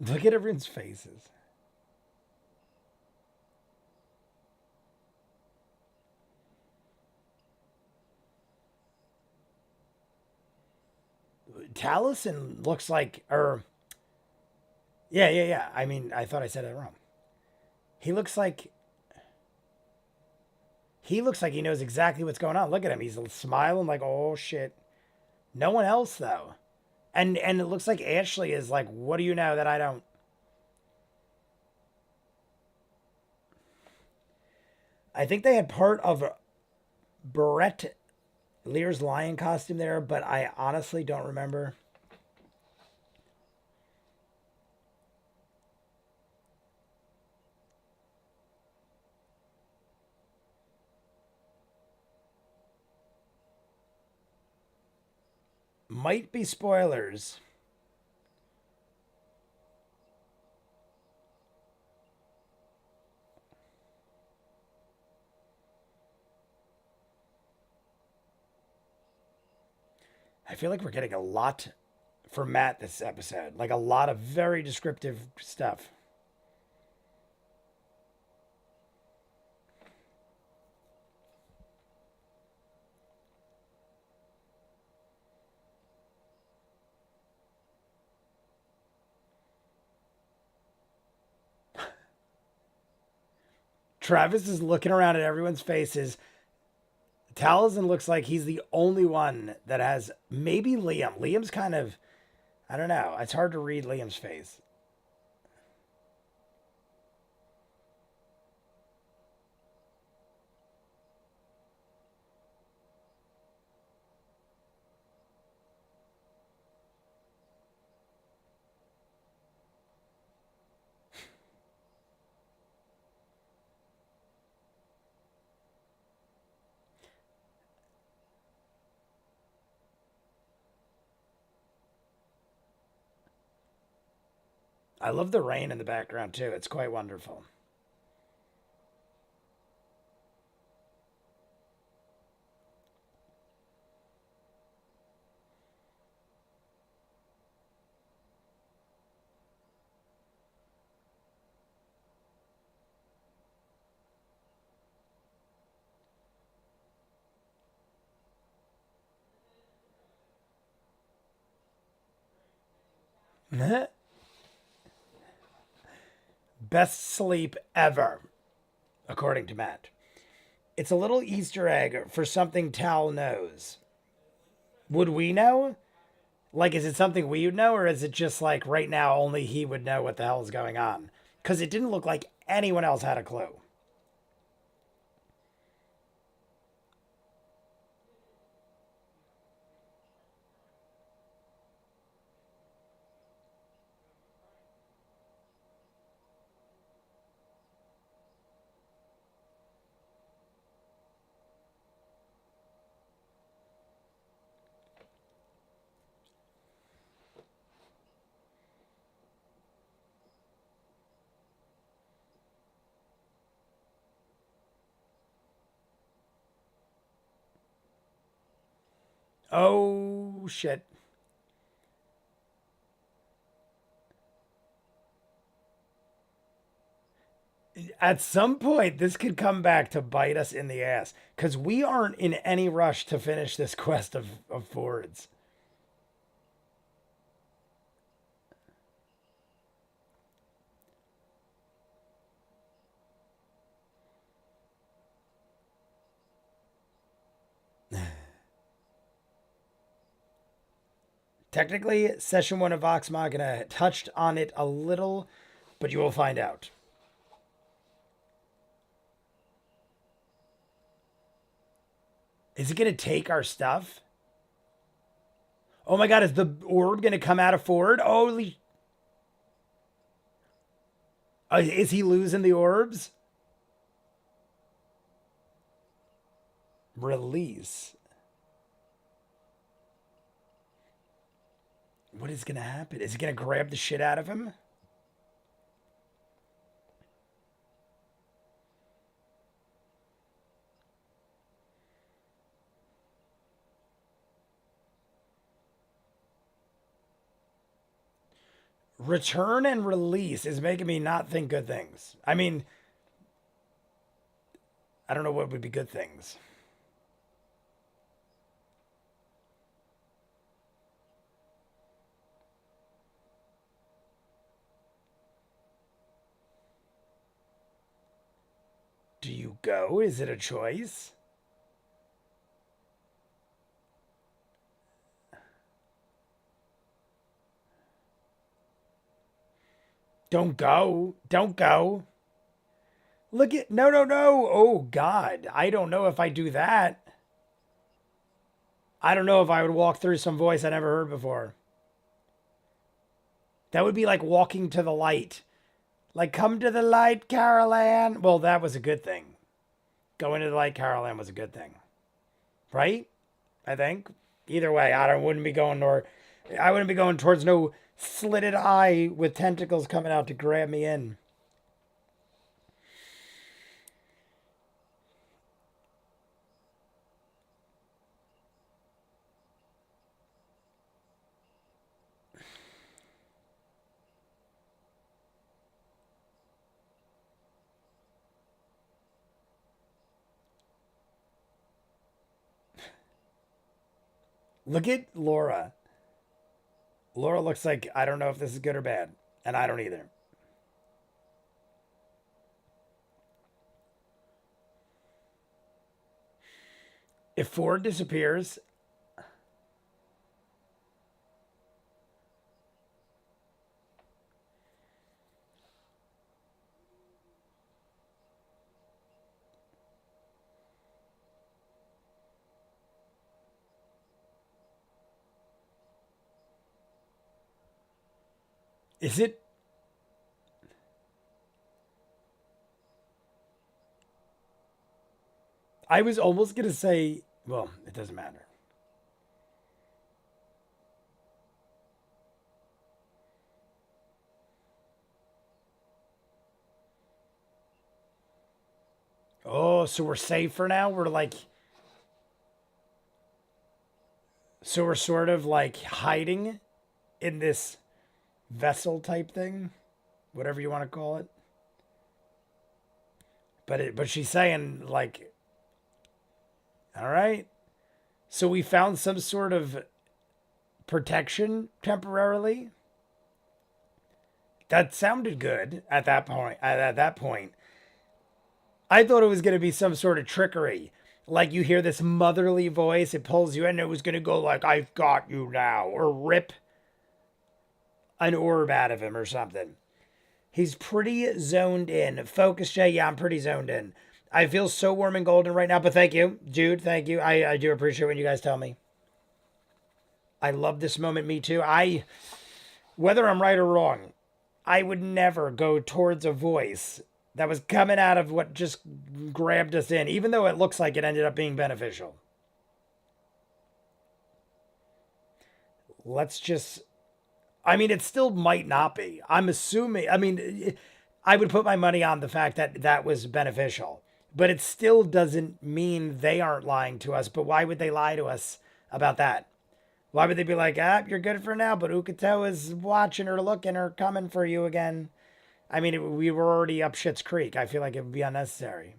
Speaker 1: Look at everyone's faces. Taliesin looks like, yeah. I mean, I thought I said it wrong. He looks like he knows exactly what's going on. Look at him. He's smiling like, oh shit. No one else though. And it looks like Ashley is like, what do you know that I don't? I think they had part of Brett Lear's lion costume there, but I honestly don't remember. Might be spoilers. I feel like we're getting a lot from Matt this episode. Like a lot of very descriptive stuff. Travis is looking around at everyone's faces. Taliesin looks like he's the only one that has maybe Liam. Liam's kind of, I don't know. It's hard to read Liam's face. I love the rain in the background too. It's quite wonderful. Best sleep ever, according to Matt. It's a little Easter egg for something Tal knows. Would we know? Like, is it something we would know, or is it just like right now only he would know what the hell is going on? Because it didn't look like anyone else had a clue. Oh, shit. At some point, this could come back to bite us in the ass because we aren't in any rush to finish this quest of forwards. Technically, session 1 of Vox Machina touched on it a little, but you will find out. Is it going to take our stuff? Oh my god, is the orb going to come out of forward? Holy. Is he losing the orbs? Release. What is going to happen? Is he going to grab the shit out of him? Return and release is making me not think good things. I mean, I don't know what would be good things. Do you go? Is it a choice? Don't go. Don't go. Look at. No, no, no. Oh, God. I don't know if I do that. I don't know if I would walk through some voice I never heard before. That would be like walking to the light. Like, come to the light, Carol Ann. Well, that was a good thing. Going to the light, Carol Ann was a good thing. Right? I think. Either way, I wouldn't be going towards no slitted eye with tentacles coming out to grab me in. Look at Laura. Laura looks like I don't know if this is good or bad, and I don't either. If Ford disappears, is it? I was almost going to say, well, it doesn't matter. Oh, so we're safe for now? So we're sort of like hiding in this vessel type thing, whatever you want to call it. But she's saying like, all right. So we found some sort of protection temporarily. That sounded good at that point. At that point, I thought it was going to be some sort of trickery. Like you hear this motherly voice, it pulls you in, and it was going to go like, I've got you now, or rip an orb out of him or something. He's pretty zoned in. Focus, Jay. Yeah, I'm pretty zoned in. I feel so warm and golden right now, but thank you, Jude. Thank you. I do appreciate when you guys tell me. I love this moment. Me too. Whether I'm right or wrong, I would never go towards a voice that was coming out of what just grabbed us in, even though it looks like it ended up being beneficial. Let's just. I mean, it still might not be. I'm assuming. I mean, I would put my money on the fact that that was beneficial, but it still doesn't mean they aren't lying to us. But why would they lie to us about that? Why would they be like, you're good for now, but Ukito is watching or looking or coming for you again? I mean, we were already up Shit's Creek. I feel like it would be unnecessary.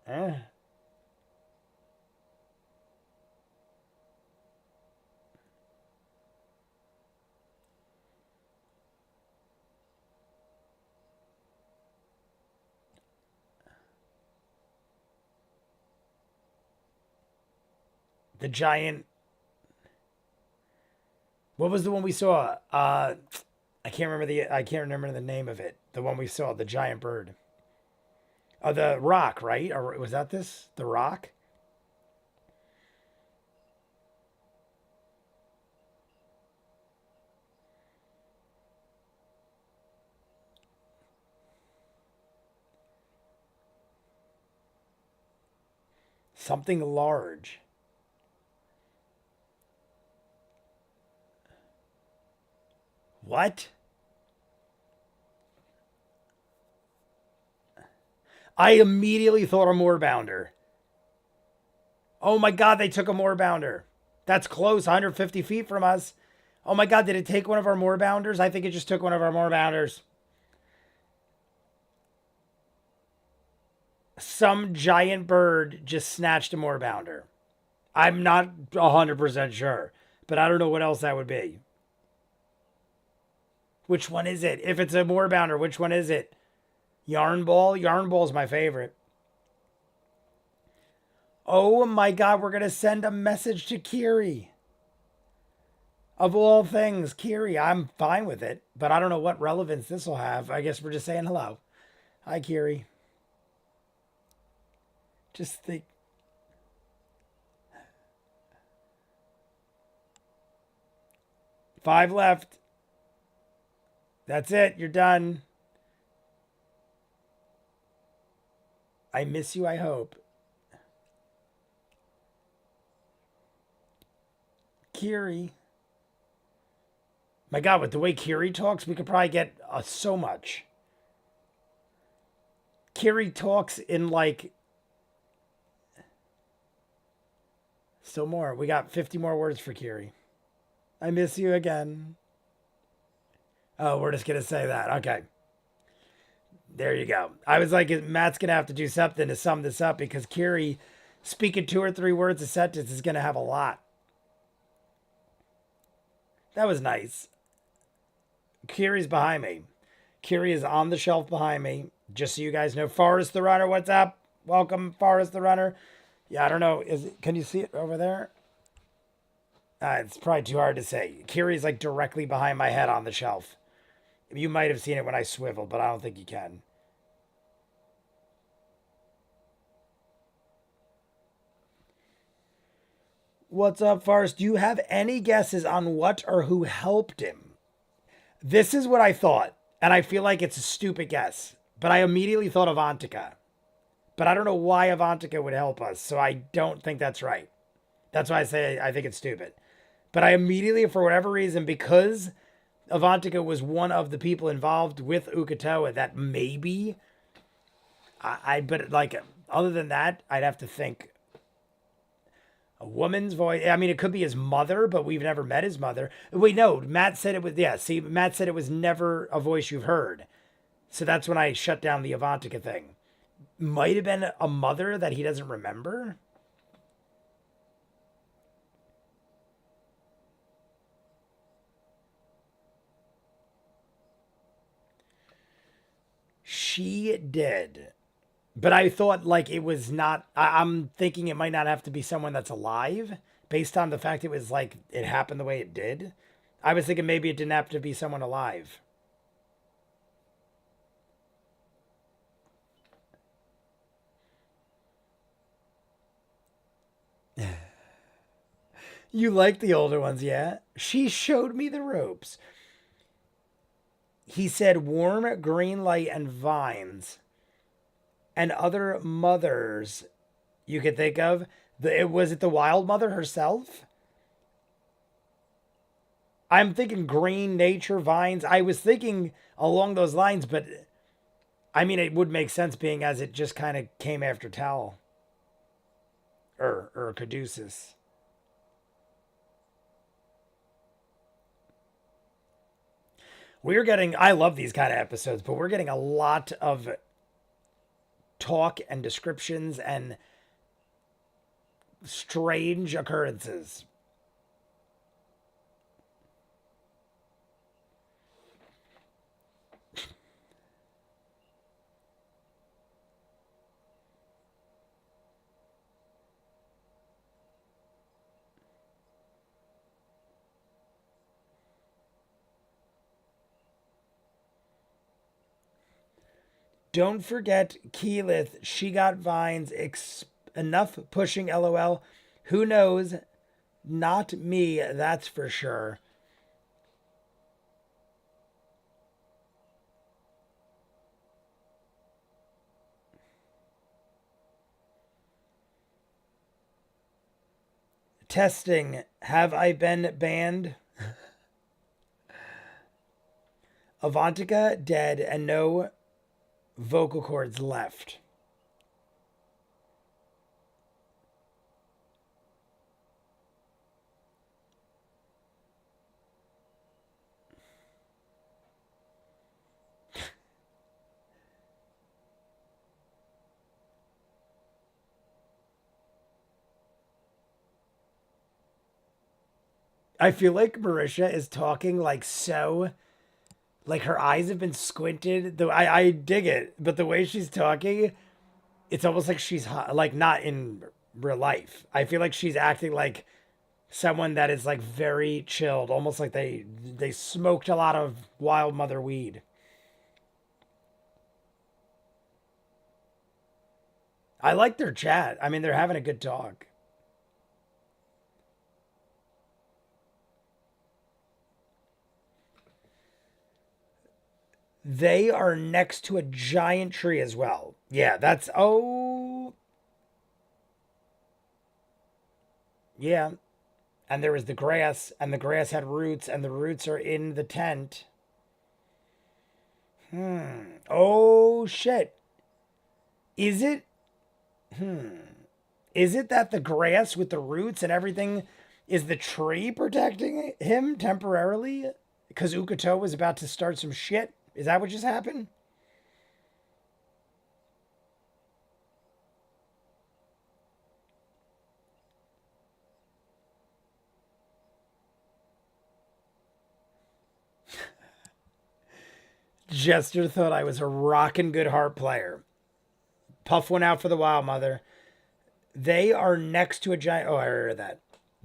Speaker 1: Eh. The giant. What was the one we saw? I can't remember the name of it. The one we saw, the giant bird. Oh, the rock, right? Or was that this? The rock? Something large. What? I immediately thought a moorbounder. Oh my God, they took a moorbounder. That's close, 150 feet from us. Oh my God, did it take one of our moorbounders? I think it just took one of our moorbounders. Some giant bird just snatched a moorbounder. I'm not 100% sure, but I don't know what else that would be. Which one is it? If it's a moorbounder, which one is it? Yarn ball? Yarn ball's my favorite. Oh my God, we're going to send a message to Kiri. Of all things, Kiri, I'm fine with it, but I don't know what relevance this will have. I guess we're just saying hello. Hi, Kiri. Just think. Five left. That's it. You're done. I miss you, I hope. Kiri. My God, with the way Kiri talks, we could probably get so much. Kiri talks in like... Still more. We got 50 more words for Kiri. I miss you again. Oh, we're just going to say that. Okay. There you go. I was like, Matt's going to have to do something to sum this up because Kiri speaking 2 or 3 words a sentence is going to have a lot. That was nice. Kiri's behind me. Kiri is on the shelf behind me. Just so you guys know, Forrest the Runner, what's up? Welcome, Forrest the Runner. Yeah, I don't know. Can you see it over there? It's probably too hard to say. Kiri's like directly behind my head on the shelf. You might have seen it when I swiveled, but I don't think you can. What's up, Forrest? Do you have any guesses on what or who helped him? This is what I thought, and I feel like it's a stupid guess, but I immediately thought of Avantika. But I don't know why Avantika would help us, so I don't think that's right. That's why I say I think it's stupid. But I immediately, for whatever reason, because Avantika was one of the people involved with Ukitoa, that maybe but like, other than that, I'd have to think a woman's voice. I mean, it could be his mother, but we've never met his mother. Wait, no, Matt said it was, yeah, see, Matt said it was never a voice you've heard. So that's when I shut down the Avantika thing. Might have been a mother that he doesn't remember. She did. But I thought like it was not, I'm thinking it might not have to be someone that's alive based on the fact it was like it happened the way it did. I was thinking maybe it didn't have to be someone alive. You like the older ones, yeah? She showed me the ropes. He said warm green light and vines and other mothers you could think of. Was it the wild mother herself? I'm thinking green nature vines. I was thinking along those lines, but I mean, it would make sense being as it just kind of came after Tal. Caduceus. We're getting, I love these kind of episodes, but we're getting a lot of talk and descriptions and strange occurrences. Don't forget Keyleth. She got vines. Enough pushing, lol. Who knows? Not me, that's for sure. Testing. Have I been banned? Avantika dead and no vocal cords left. I feel like Marisha is talking like so, like her eyes have been squinted. Though I dig it, but the way she's talking, it's almost like she's like not in real life. I feel like she's acting like someone that is like very chilled, almost like they smoked a lot of wild mother weed. I like their chat. I mean, they're having a good talk. They are next to a giant tree as well. Yeah, that's oh yeah. And there was the grass, and the grass had roots, and the roots are in the tent. Oh shit. Is it is it that the grass with the roots and everything is the tree protecting him temporarily? Because Ukuto was about to start some shit? Is that what just happened? Jester thought I was a rockin' good harp player. Puff one out for the wild mother. They are next to a giant. Oh, I heard that.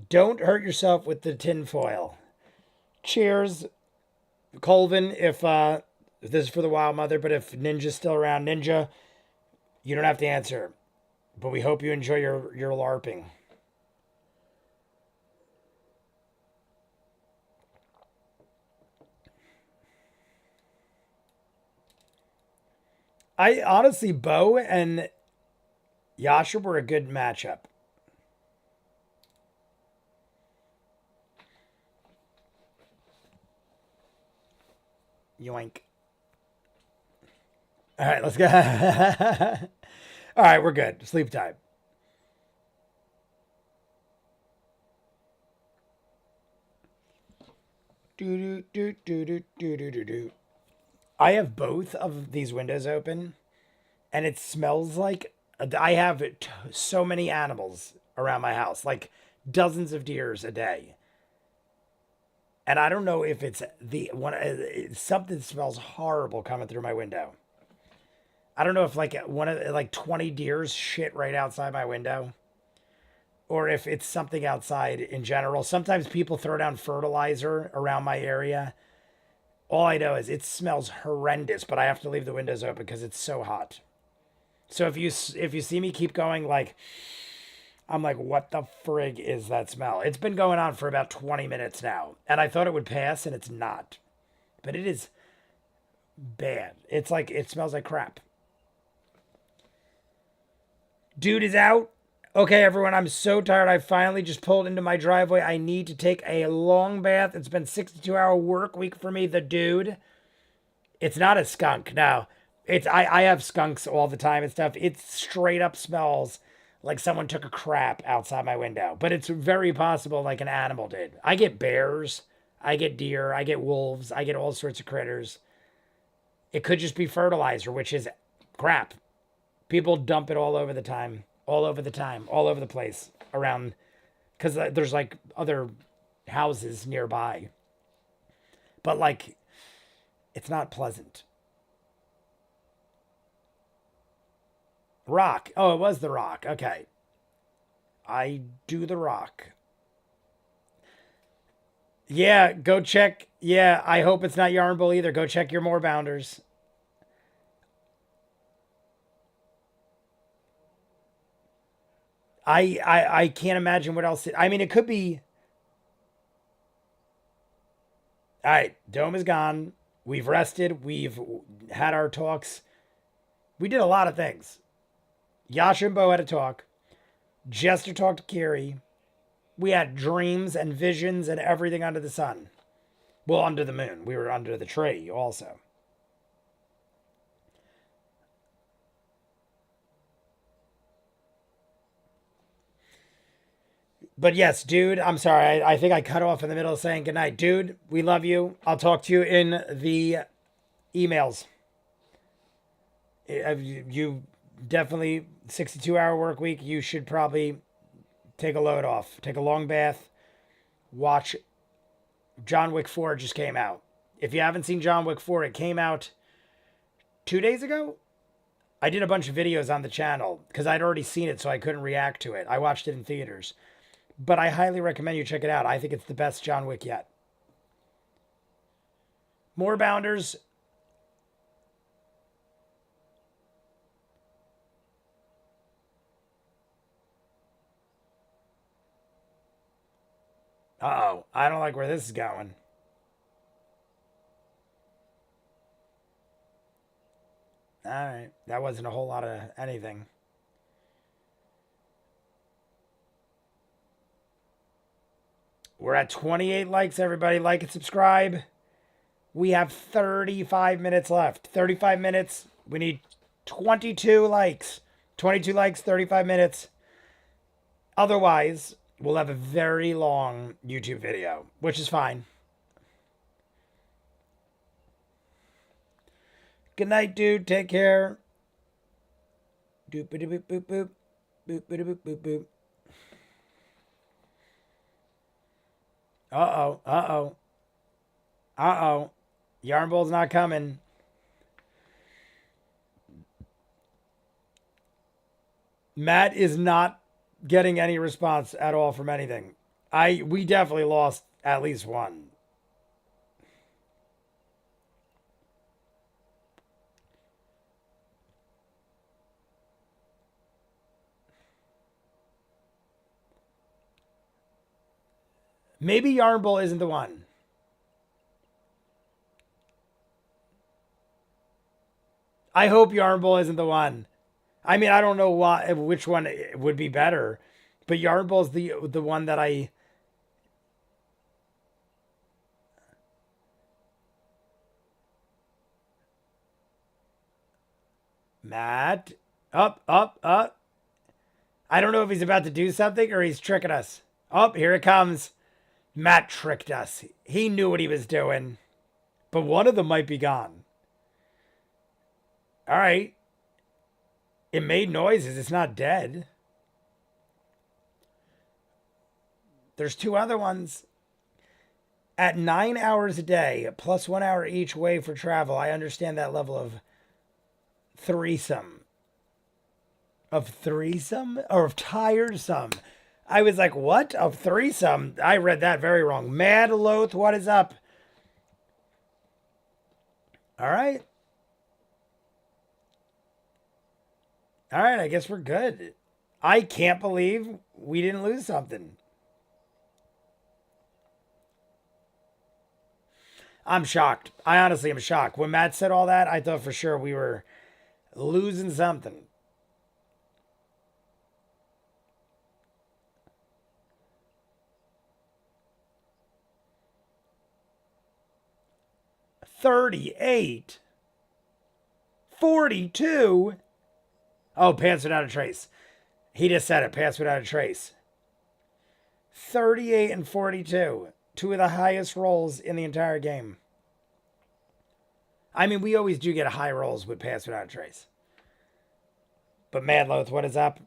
Speaker 1: Don't hurt yourself with the tinfoil. Cheers, Colvin. If this is for the wild mother, but if Ninja's still around, Ninja, you don't have to answer. But we hope you enjoy your LARPing. I honestly, Bo and Yasha were a good matchup. Yoink. All right, let's go. All right, we're good. Sleep time. Do do do do do do do do. I have both of these windows open, and it smells like I have so many animals around my house, like dozens of deers a day. And I don't know if it's the one something smells horrible coming through my window. I don't know if like one of like 20 deers shit right outside my window or if it's something outside in general. Sometimes people throw down fertilizer around my area. All I know is it smells horrendous, but I have to leave the windows open because it's so hot. So if you see me keep going like I'm like, what the frig is that smell? It's been going on for about 20 minutes now, and I thought it would pass, and it's not. But it is bad. It's like it smells like crap. Dude is out. Okay, everyone, I'm so tired. I finally just pulled into my driveway. I need to take a long bath. It's been 62-hour work week for me, the dude. It's not a skunk. No. I have skunks all the time and stuff. It straight up smells Like someone took a crap outside my window. But it's very possible like an animal did. I get bears, I get deer, I get wolves, I get all sorts of critters. It could just be fertilizer, which is crap. People dump it all over the time, all over the time, all over the place around, because there's like other houses nearby. But like, it's not pleasant. Rock. Oh, it was the Rock. Okay. I do the Rock. Yeah, go check. Yeah, I hope it's not Yarnbull either. Go check your more bounders. I can't imagine what else. I mean, it could be. All right, Dome is gone. We've rested. We've had our talks. We did a lot of things. Yasha and Bo had a talk. Jester talked to Kiri. We had dreams and visions and everything under the sun. Well, under the moon. We were under the tree also. But yes, dude, I'm sorry. I think I cut off in the middle of saying goodnight. Dude, we love you. I'll talk to you in the emails. You definitely, 62-hour work week, you should probably take a load off. Take a long bath. Watch John Wick 4 just came out. If you haven't seen John Wick 4, it came out 2 days ago. I did a bunch of videos on the channel because I'd already seen it, so I couldn't react to it. I watched it in theaters. But I highly recommend you check it out. I think it's the best John Wick yet. More bounders. Uh-oh. I don't like where this is going. All right. That wasn't a whole lot of anything. We're at 28 likes, everybody. Like and subscribe. We have 35 minutes left. 35 minutes. We need 22 likes. 22 likes, 35 minutes. Otherwise, we'll have a very long YouTube video, which is fine. Good night, dude. Take care. Doop boop boop boop boop. Boop boop boop boop boop. Uh-oh. Uh-oh. Uh-oh. Yarnbull's not coming. Matt is not getting any response at all from anything. We definitely lost at least one. Maybe Yarnbull isn't the one. I hope Yarnbull isn't the one. I mean, I don't know which one would be better, but Yarnbull's the one that I. Matt, up. I don't know if he's about to do something or he's tricking us. Oh, here it comes. Matt tricked us. He knew what he was doing. But one of them might be gone. All right. It made noises. It's not dead. There's two other ones. At 9 hours a day, plus 1 hour each way for travel, I understand that level of threesome. Of threesome? Or of tiresome? I was like, what? Of threesome? I read that very wrong. Mad Loath, what is up? All right. All right, I guess we're good. I can't believe we didn't lose something. I'm shocked. I honestly am shocked. When Matt said all that, I thought for sure we were losing something. $38. $42. Oh, pants without a trace. He just said it. Pass without a trace. 38 and 42. Two of the highest rolls in the entire game. I mean, we always do get high rolls with pass without a trace. But Madloth, what is up?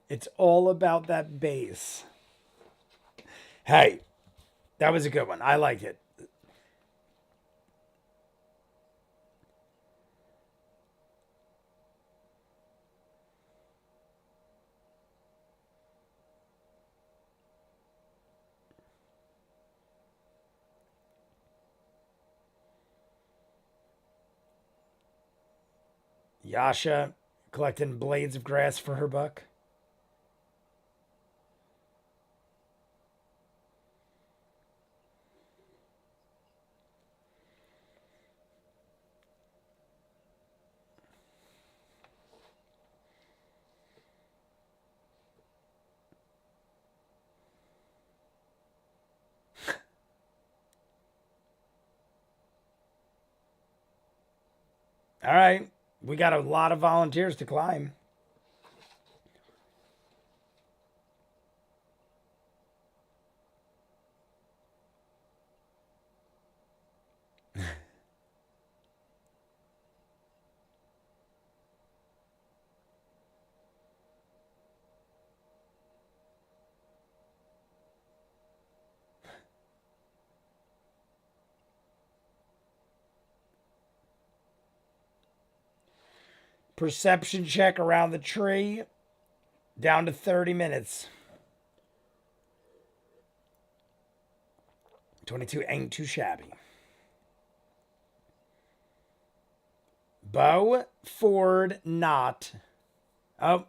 Speaker 1: It's all about that base. Hey, that was a good one. I liked it. Yasha collecting blades of grass for her buck. All right. We got a lot of volunteers to climb. Perception check around the tree. Down to 30 minutes. 22 ain't too shabby. Bo, Ford, not. Oh. All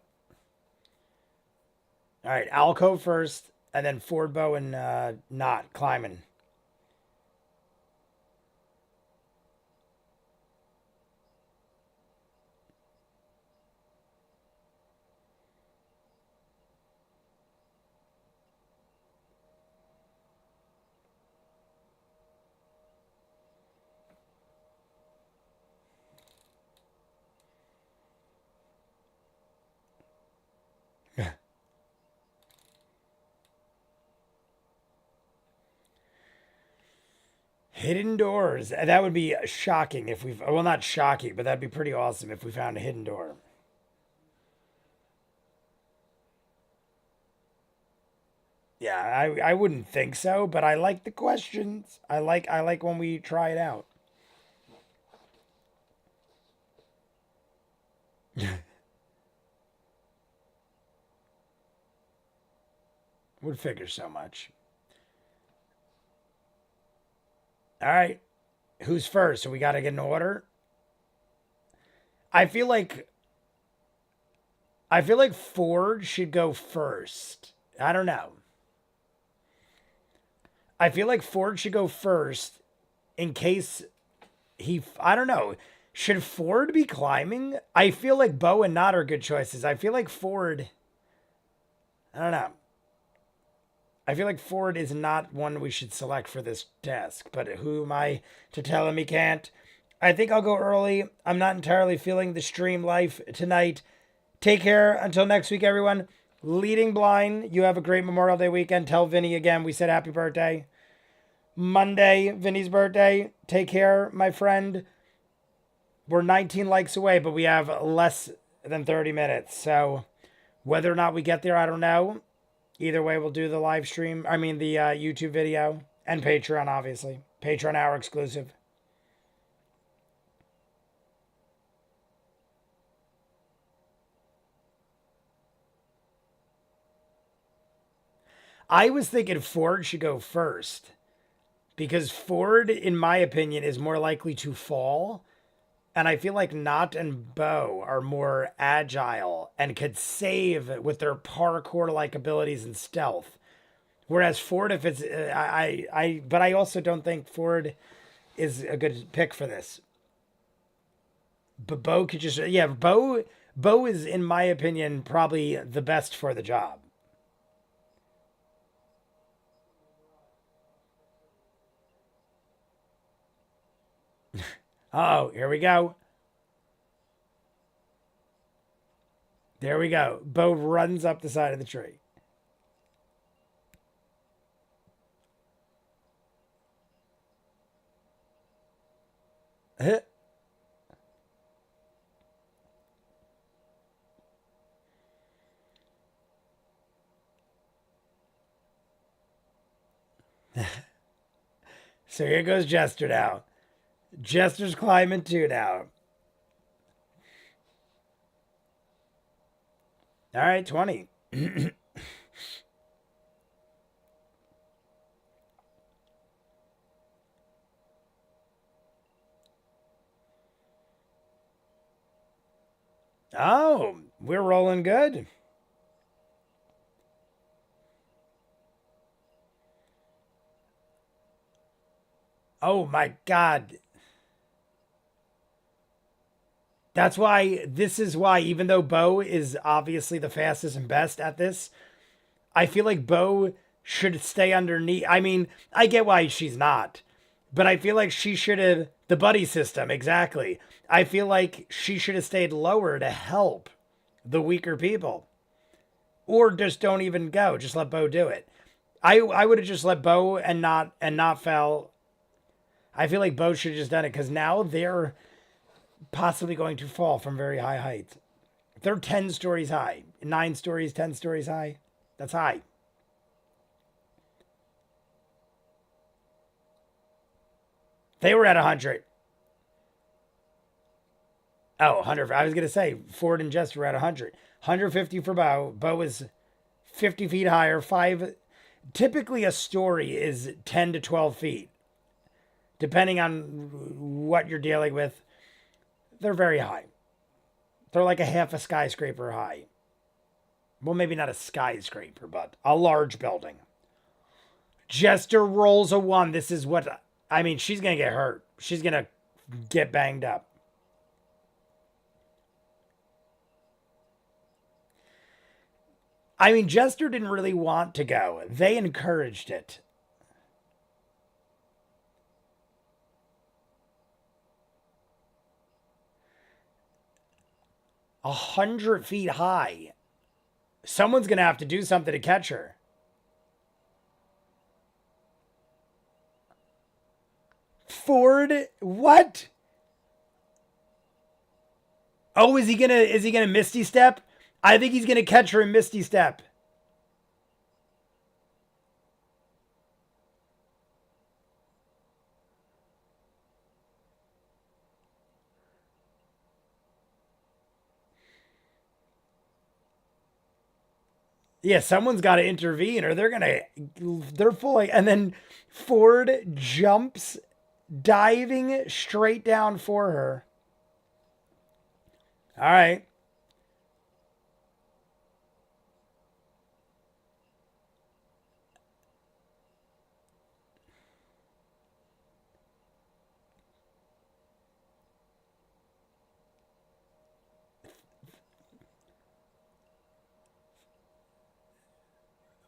Speaker 1: right, Alco first, and then Ford, Bo, and not climbing. Hidden doors. That would be shocking if we've... Well, not shocking, but that'd be pretty awesome if we found a hidden door. Yeah, I wouldn't think so, but I like the questions. I like when we try it out. Would figure so much. All right. Who's first? So we got to get an order. I feel like Ford should go first. I don't know. I feel like Ford should go first in case I don't know. Should Ford be climbing? I feel like Bo and Not are good choices. I feel like Ford, I don't know. I feel like Ford is not one we should select for this task, but who am I to tell him he can't? I think I'll go early. I'm not entirely feeling the stream life tonight. Take care. Until next week, everyone. Leading blind. You have a great Memorial Day weekend. Tell Vinny again we said happy birthday. Monday, Vinny's birthday. Take care, my friend. We're 19 likes away, but we have less than 30 minutes. So whether or not we get there, I don't know. Either way, we'll do the live stream. I mean, the YouTube video and Patreon, obviously. Patreon hour exclusive. I was thinking Ford should go first because Ford, in my opinion, is more likely to fall. And I feel like Knot and Bo are more agile and could save with their parkour-like abilities and stealth. Whereas Ford, if it's but I also don't think Ford is a good pick for this. But Bo could just Bo is in my opinion probably the best for the job. Oh, here we go. There we go. Bo runs up the side of the tree. So here goes Jester now. Jester's climbing too now. All right, 20. Oh, we're rolling good. Oh my God. This is why, even though Bo is obviously the fastest and best at this, I feel like Bo should stay underneath. I mean, I get why she's not, but I feel like she should have, the buddy system, exactly. I feel like she should have stayed lower to help the weaker people. Or just don't even go. Just let Bo do it. I would have just let Bo and not Fel. I feel like Bo should have just done it because now they're possibly going to fall from very high heights. They're 10 stories high. 9 stories, 10 stories high. That's high. They were at 100. Oh, 100. I was going to say Ford and Jester were at 100. 150 for Bo. Bo is 50 feet higher. Five. Typically, a story is 10 to 12 feet, depending on what you're dealing with. They're very high. They're like a half a skyscraper high. Well, maybe not a skyscraper, but a large building. Jester rolls a 1. This is what I mean. She's going to get hurt. She's going to get banged up. I mean, Jester didn't really want to go. They encouraged it. 100 feet high. Someone's going to have to do something to catch her. Ford, what? Oh, is he gonna Misty Step? I think he's gonna catch her in Misty Step. Yeah, someone's got to intervene, or they're fully. And then Ford jumps, diving straight down for her. All right.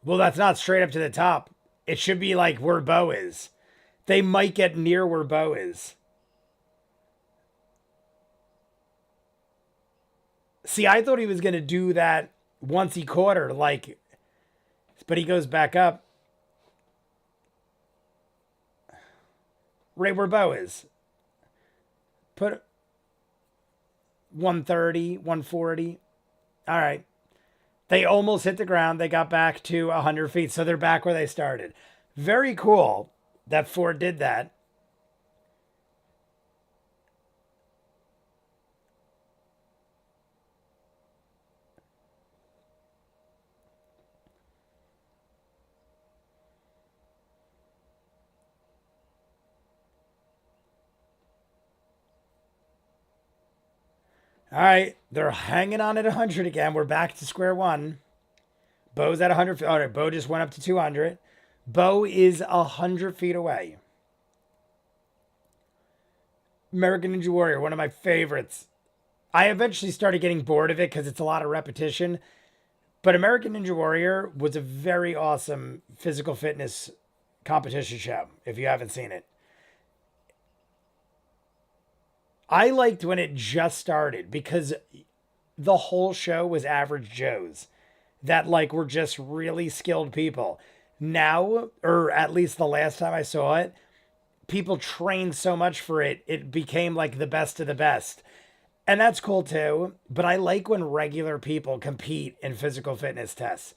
Speaker 1: Well, that's not straight up to the top. It should be like where Bo is. They might get near where Bo is. See, I thought he was gonna do that once he caught her, like, but he goes back up right where Bo is. Put 130, 140. All right. They almost hit the ground. They got back to 100 feet. So they're back where they started. Very cool that Ford did that. All right, they're hanging on at 100 again. We're back to square one. Bo's at 100. All right, Bo just went up to 200. Bo is 100 feet away. American Ninja Warrior, one of my favorites. I eventually started getting bored of it because it's a lot of repetition. But American Ninja Warrior was a very awesome physical fitness competition show, if you haven't seen it. I liked when it just started because the whole show was average Joes that like were just really skilled people. Now, or at least the last time I saw it, people trained so much for it, it became like the best of the best. And that's cool too. But I like when regular people compete in physical fitness tests.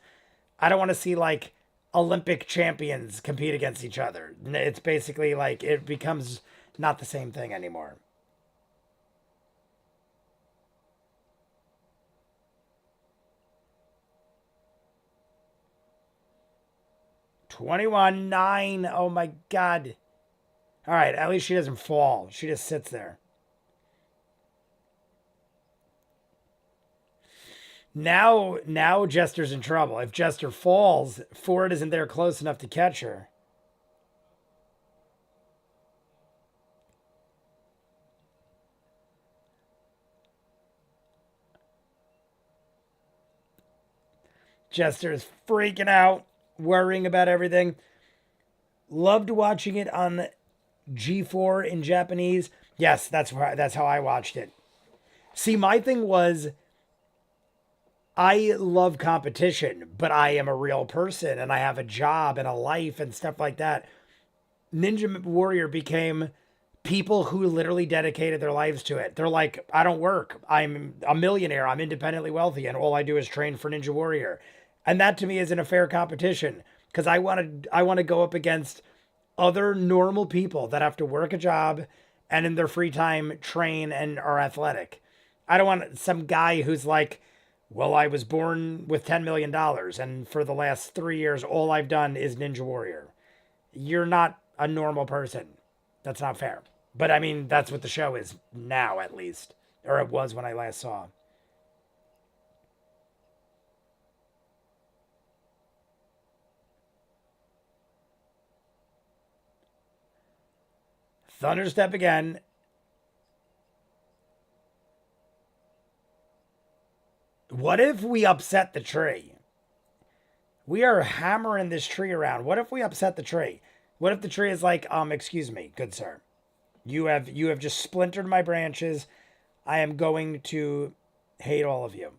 Speaker 1: I don't want to see like Olympic champions compete against each other. It's basically like it becomes not the same thing anymore. 21, 9. Oh my God. All right, at least she doesn't fall. She just sits there. Now Jester's in trouble. If Jester falls, Ford isn't there close enough to catch her. Jester is freaking out, worrying about everything. Loved watching it on G4 in Japanese. Yes, that's how I watched it. See, my thing was I love competition, but I am a real person and I have a job and a life and stuff like that. Ninja Warrior became people who literally dedicated their lives to it. They're like, I don't work. I'm a millionaire. I'm independently wealthy, and all I do is train for Ninja Warrior. And that to me isn't a fair competition because I want to go up against other normal people that have to work a job and in their free time train and are athletic. I don't want some guy who's like, well, I was born with $10 million and for the last 3 years, all I've done is Ninja Warrior. You're not a normal person. That's not fair. But I mean, that's what the show is now, at least. Or it was when I last saw. Thunderstep again. What if we upset the tree? We are hammering this tree around. What if we upset the tree? What if the tree is like, excuse me, good sir. You have just splintered my branches. I am going to hate all of you.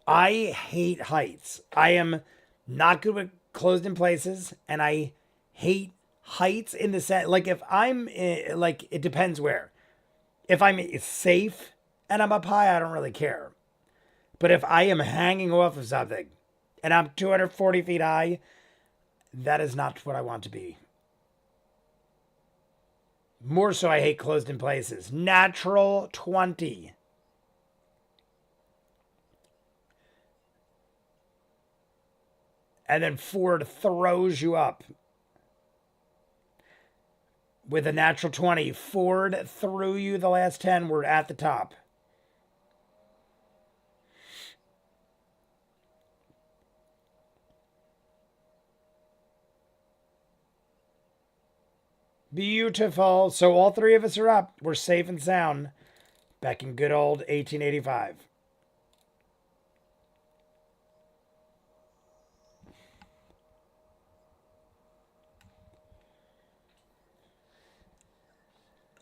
Speaker 1: I hate heights. I am not good with closed in places, and I hate heights in the set. Like if I'm like, it depends where. If I'm safe and I'm up high, I don't really care. But if I am hanging off of something and I'm 240 feet high, that is not what I want to be. More so, I hate closed in places. Natural 20. And then Ford throws you up with a natural 20. Ford threw you the last 10. We're at the top. Beautiful. So all three of us are up. We're safe and sound. Back in good old 1885.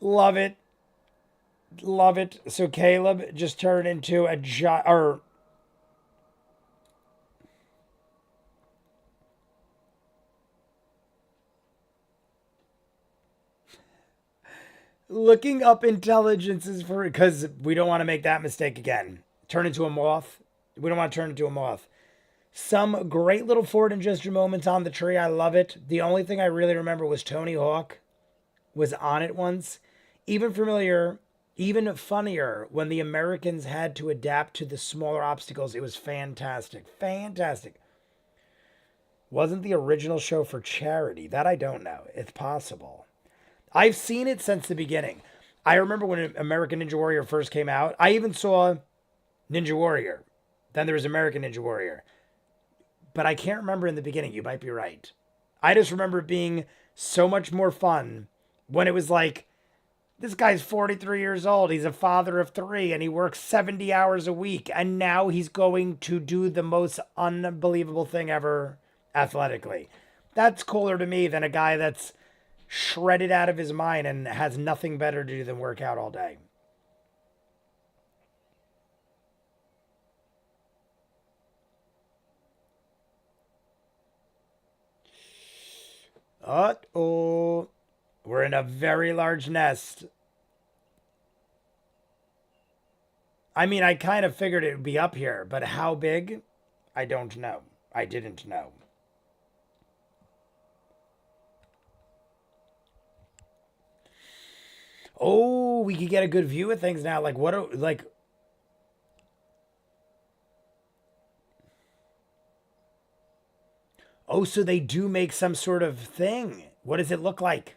Speaker 1: Love it. Love it. So Caleb just turned into a or looking up intelligences for because we don't want to make that mistake again. Turn into a moth. We don't want to turn into a moth. Some great little Ford and Gesture moments on the tree. I love it. The only thing I really remember was Tony Hawk was on it once. Even familiar, even funnier when the Americans had to adapt to the smaller obstacles. It was fantastic. Fantastic. Wasn't the original show for charity? That I don't know. It's possible. I've seen it since the beginning. I remember when American Ninja Warrior first came out. I even saw Ninja Warrior. Then there was American Ninja Warrior. But I can't remember in the beginning. You might be right. I just remember it being so much more fun when it was like, this guy's 43 years old. He's a father of three and he works 70 hours a week. And now he's going to do the most unbelievable thing ever athletically. That's cooler to me than a guy that's shredded out of his mind and has nothing better to do than work out all day. Uh-oh. We're in a very large nest. I mean, I kind of figured it would be up here, but how big? I don't know. I didn't know. Oh, we could get a good view of things now. Like like oh, so they do make some sort of thing. What does it look like?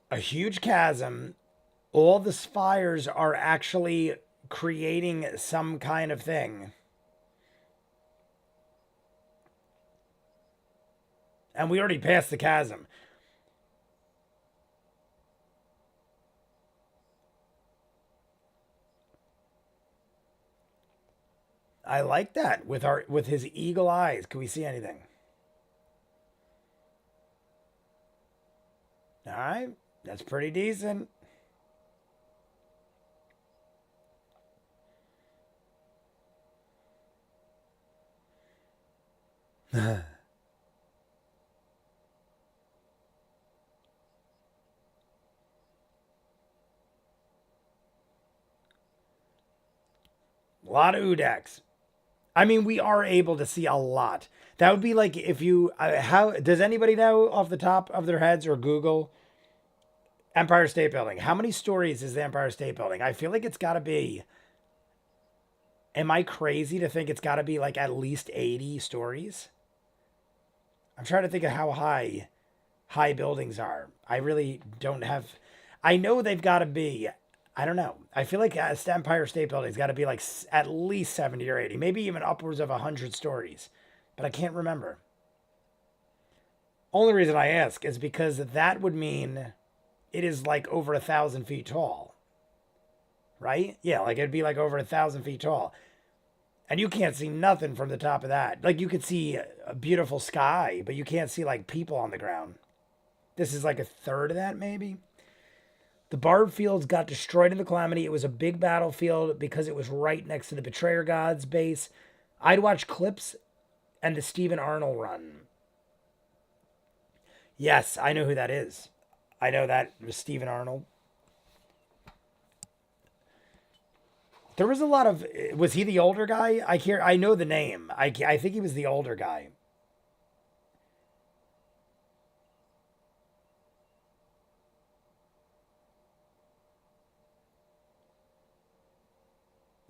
Speaker 1: A huge chasm. All the spires are actually creating some kind of thing. And we already passed the chasm. I like that with his eagle eyes. Can we see anything? All right, that's pretty decent. A lot of Udaks. I mean, we are able to see a lot. That would be like if you how does anybody know off the top of their heads or Google Empire State Building? How many stories is the Empire State Building? I feel like it's got to be. Am I crazy to think it's got to be like at least 80 stories? I'm trying to think of how high buildings are. I really don't have. I know they've got to be. I don't know. I feel like Empire State Building's got to be like at least 70 or 80, maybe even upwards of 100 stories, but I can't remember. Only reason I ask is because that would mean it is like over 1,000 feet tall, right? Yeah, like it'd be like over 1,000 feet tall. And you can't see nothing from the top of that. Like you could see a beautiful sky, but you can't see like people on the ground. This is like a third of that, maybe. The Bard Fields got destroyed in the Calamity. It was a big battlefield because it was right next to the Betrayer Gods base. I'd watch clips and the Stephen Arnold run. Yes, I know who that is. I know that was Stephen Arnold. There was a lot of. Was he the older guy? I know the name. I think he was the older guy.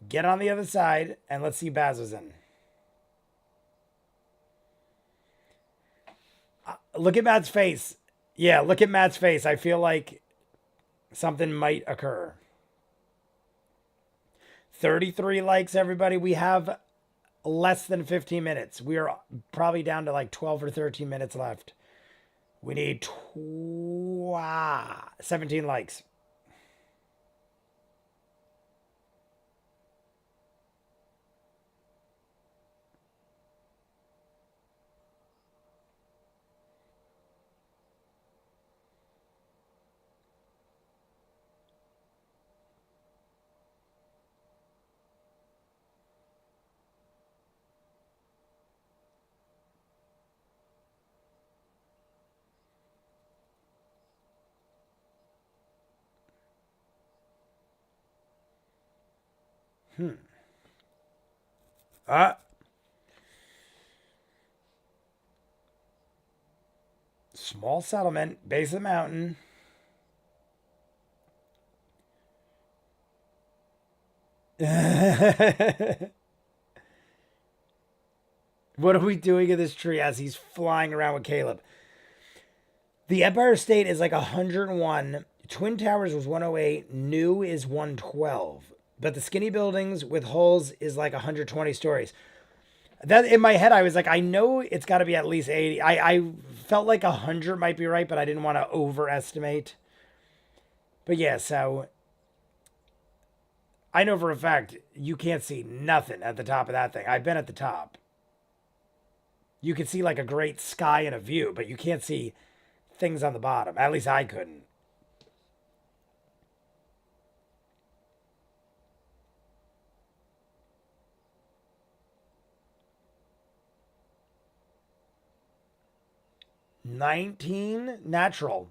Speaker 1: Get on the other side and let's see Bazzoxan. Look at Matt's face. Yeah, look at Matt's face. I feel like something might occur. 33 likes, everybody. We have less than 15 minutes. We are probably down to like 12 or 13 minutes left. We need 17 likes. Small settlement, base of the mountain. What are we doing in this tree as he's flying around with Caleb? The Empire State is like 101. Twin Towers was 108. New is 112. But the skinny buildings with holes is like 120 stories. That in my head, I was like, I know it's got to be at least 80. I felt like 100 might be right, but I didn't want to overestimate. But yeah, so I know for a fact you can't see nothing at the top of that thing. I've been at the top. You can see like a great sky and a view, but you can't see things on the bottom. At least I couldn't. $19 natural,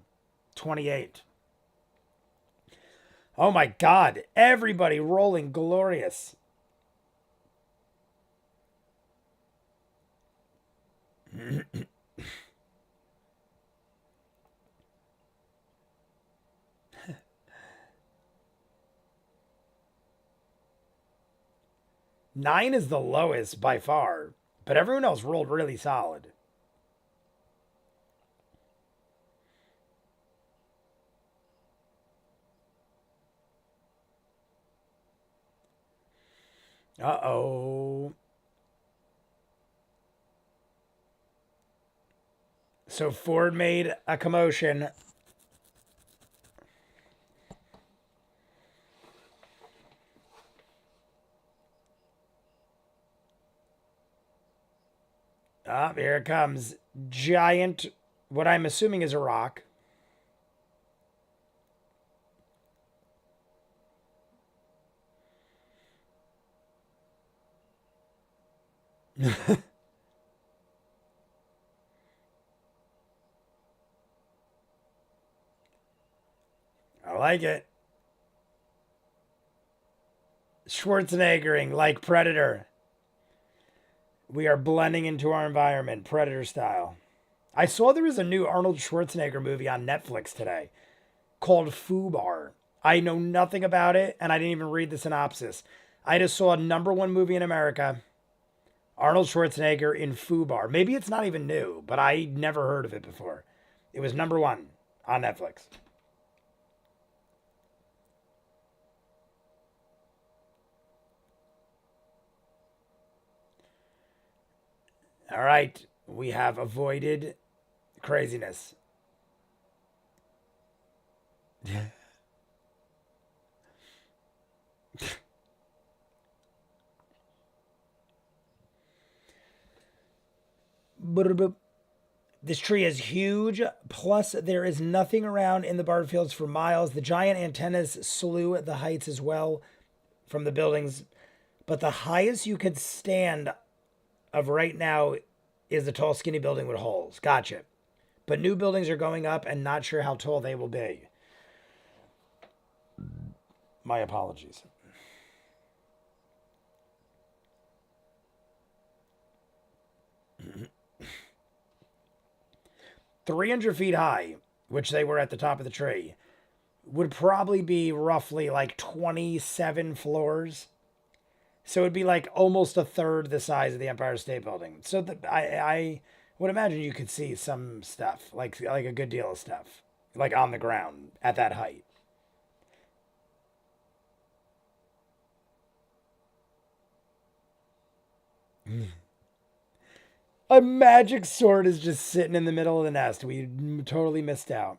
Speaker 1: 28. Oh my God! Everybody rolling glorious. Nine is the lowest by far, but everyone else rolled really solid. Uh-oh. So Ford made a commotion. Ah, here it comes. Giant, what I'm assuming is a rock. I like it. Schwarzeneggering like Predator. We are blending into our environment, Predator style. I saw there was a new Arnold Schwarzenegger movie on Netflix today called Fubar. I know nothing about it, and I didn't even read the synopsis. I just saw a #1 movie in America, Arnold Schwarzenegger in Fubar. Maybe it's not even new, but I never heard of it before. It was #1 on Netflix. All right, we have avoided craziness. This tree is huge, plus there is nothing around in the barn fields for miles. The giant antennas slew the heights as well from the buildings, but the highest you could stand of right now is the tall, skinny building with holes. Gotcha. But new buildings are going up and not sure how tall they will be. My apologies. $300 feet high, which they were at the top of the tree, would probably be roughly like 27 floors. So it'd be like almost a third the size of the Empire State Building. So I would imagine you could see some stuff, like a good deal of stuff, like on the ground at that height. A magic sword is just sitting in the middle of the nest. We totally missed out.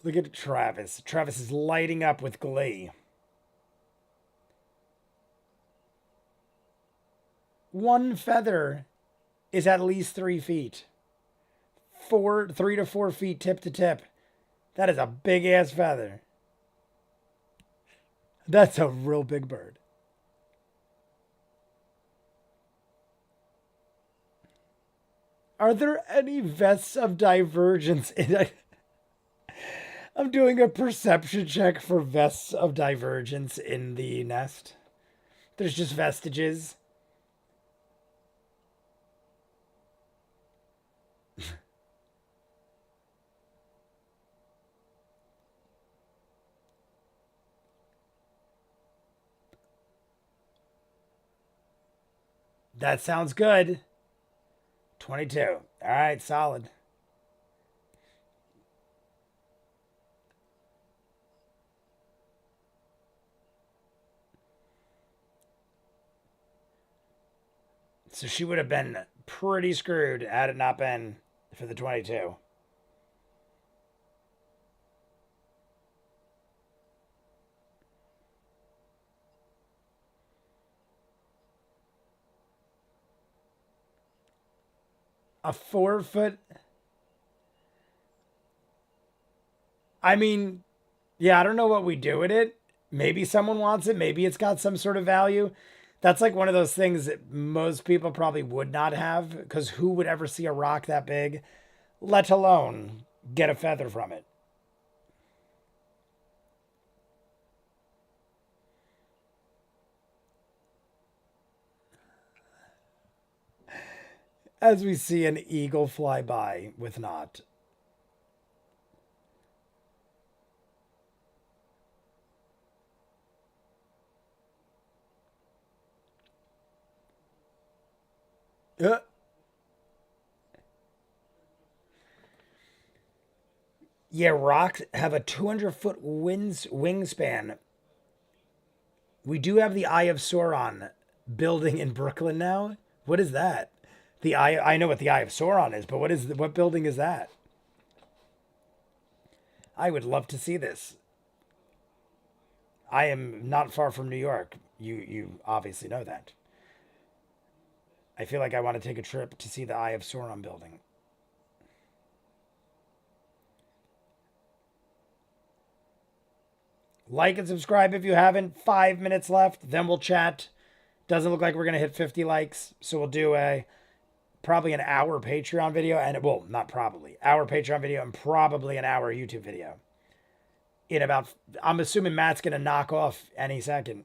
Speaker 1: Look at Travis. Travis is lighting up with glee. One feather is at least 3 feet. 3 to 4 feet tip to tip. That is a big ass feather. That's a real big bird. Are there any vests of divergence in it? I'm doing a perception check for vests of divergence in the nest. There's just vestiges. That sounds good. 22. All right, solid. So she would have been pretty screwed had it not been for the 22. A 4 foot. I mean, yeah, I don't know what we do with it. Maybe someone wants it. Maybe it's got some sort of value. That's like one of those things that most people probably would not have because who would ever see a rock that big, let alone get a feather from it? As we see an eagle fly by with not. Uh, yeah, rocks have a 200-foot wingspan. We do have the Eye of Sauron building in Brooklyn now. What is that? The eye. I know what the Eye of Sauron is, but what building is that? I would love to see this. I am not far from New York. You obviously know that. I feel like I want to take a trip to see the Eye of Sauron building. Like and subscribe if you haven't. 5 minutes left, then we'll chat. Doesn't look like we're gonna hit 50 likes, so we'll do a probably an hour Patreon video, and well, not probably hour Patreon video, and probably an hour YouTube video. In about, I'm assuming Matt's gonna knock off any second.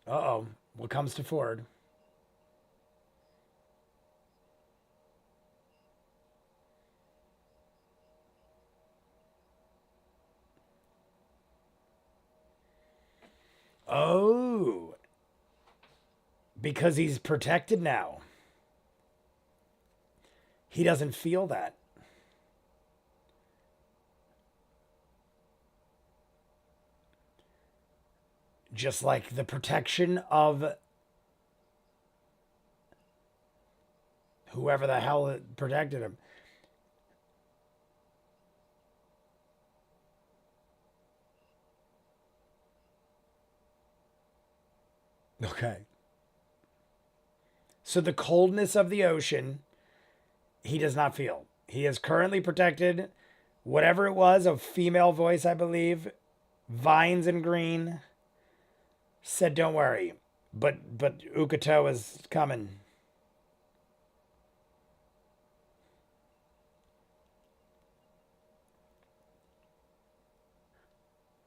Speaker 1: Uh oh, what comes to Ford? Oh, because he's protected now. He doesn't feel that. Just like the protection of whoever the hell protected him. Okay. So the coldness of the ocean, he does not feel. He is currently protected. Whatever it was, a female voice, I believe, vines and green, said, "Don't worry." But Ukuto is coming.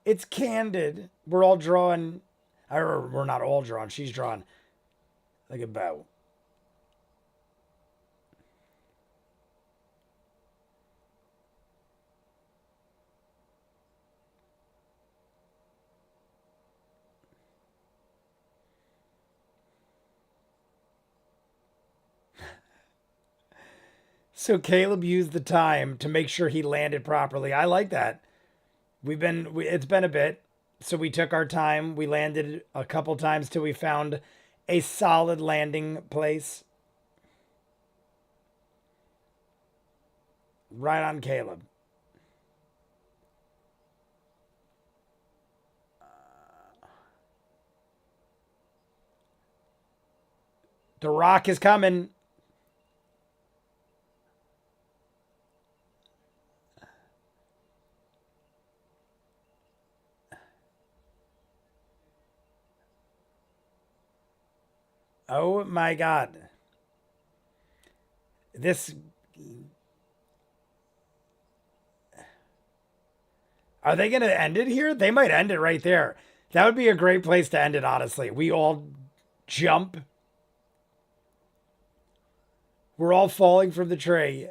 Speaker 1: It's candid. We're all drawing, or we're not all drawing. She's drawing like a bow. So Caleb used the time to make sure he landed properly. I like that. It's been a bit. So we took our time. We landed a couple times till we found a solid landing place. Right on Caleb. The Rock is coming. Oh my God. This. Are they going to end it here? They might end it right there. That would be a great place to end it, honestly. We all jump. We're all falling from the tree.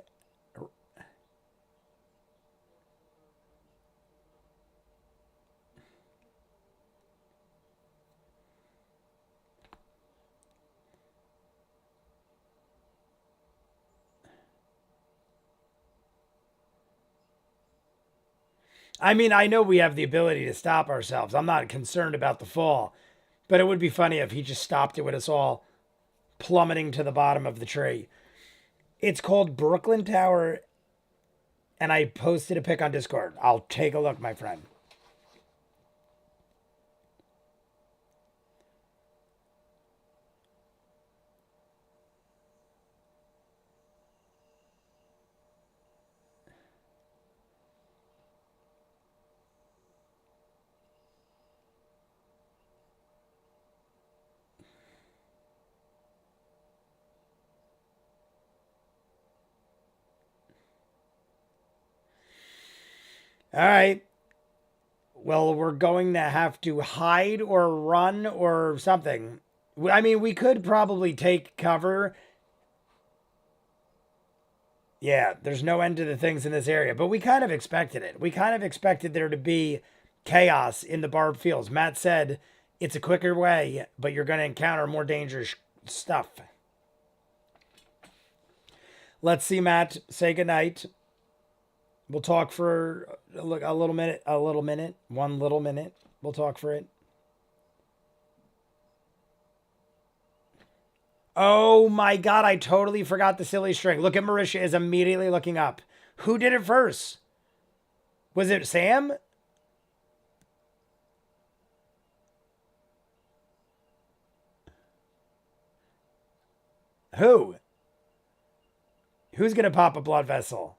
Speaker 1: I mean, I know we have the ability to stop ourselves. I'm not concerned about the fall. But it would be funny if he just stopped it with us all plummeting to the bottom of the tree. It's called Brooklyn Tower, and I posted a pic on Discord. I'll take a look, my friend. All right. Well, we're going to have to hide or run or something. I mean, we could probably take cover. Yeah, there's no end to the things in this area, but we kind of expected it. We kind of expected there to be chaos in the barbed fields. Matt said it's a quicker way, but you're going to encounter more dangerous stuff. Let's see Matt say goodnight. We'll talk for a little minute, one little minute. We'll talk for it. Oh my God, I totally forgot the silly string. Look at Marisha is immediately looking up. Who did it first? Was it Sam? Who? Who's going to pop a blood vessel?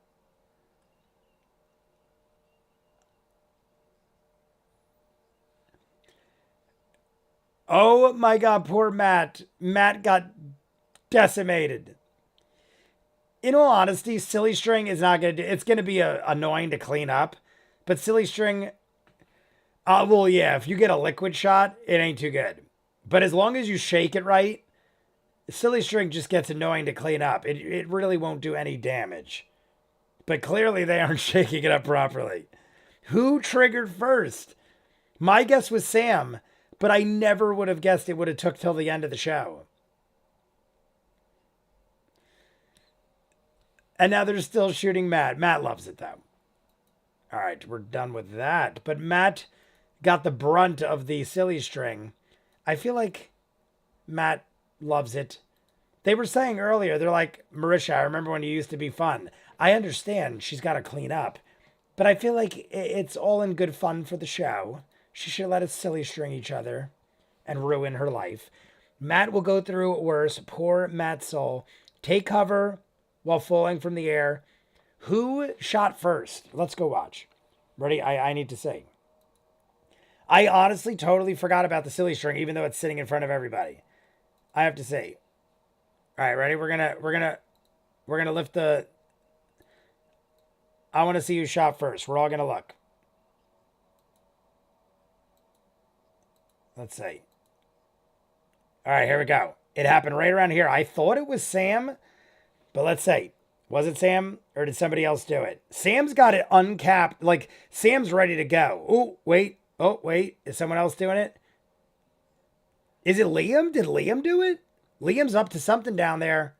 Speaker 1: Oh my God, poor Matt. Matt got decimated. In all honesty, silly string is not going to do, it's going to be annoying to clean up, but silly string, well, yeah, if you get a liquid shot, it ain't too good. But as long as you shake it right, silly string just gets annoying to clean up. It really won't do any damage. But clearly they aren't shaking it up properly. Who triggered first? My guess was Sam, but I never would have guessed it would have took till the end of the show. And now they're still shooting Matt. Matt loves it though. All right, we're done with that. But Matt got the brunt of the silly string. I feel like Matt loves it. They were saying earlier, they're like, Marisha, I remember when you used to be fun. I understand she's got to clean up, but I feel like it's all in good fun for the show. She should let us silly string each other and ruin her life. Matt will go through worse. Poor Matt's soul. Take cover while falling from the air. Who shot first? Let's go watch. Ready? I need to say. I honestly totally forgot about the silly string, even though it's sitting in front of everybody. I have to say. All right, ready? We're gonna lift the. I want to see who shot first. We're all gonna look. Let's see. All right, here we go. It happened right around here. I thought it was Sam, but let's see. Was it Sam or did somebody else do it? Sam's got it uncapped. Like, Sam's ready to go. Oh, wait. Oh, wait. Is someone else doing it? Is it Liam? Did Liam do it? Liam's up to something down there.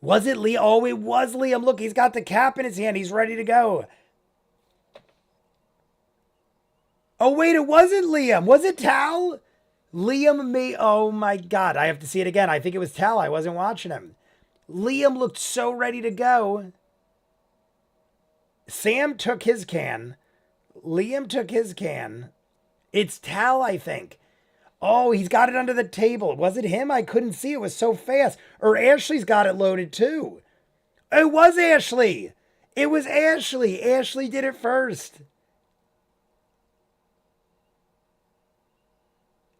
Speaker 1: Was it Liam? Oh, it was Liam. Look, he's got the cap in his hand. He's ready to go. Oh, wait, it wasn't Liam. Was it Tal? Liam me. Oh, my God. I have to see it again. I think it was Tal. I wasn't watching him. Liam looked so ready to go. Sam took his can. Liam took his can. It's Tal, I think. Oh, he's got it under the table. Was it him? I couldn't see. It was so fast. Or Ashley's got it loaded too. It was Ashley. It was Ashley. Ashley did it first.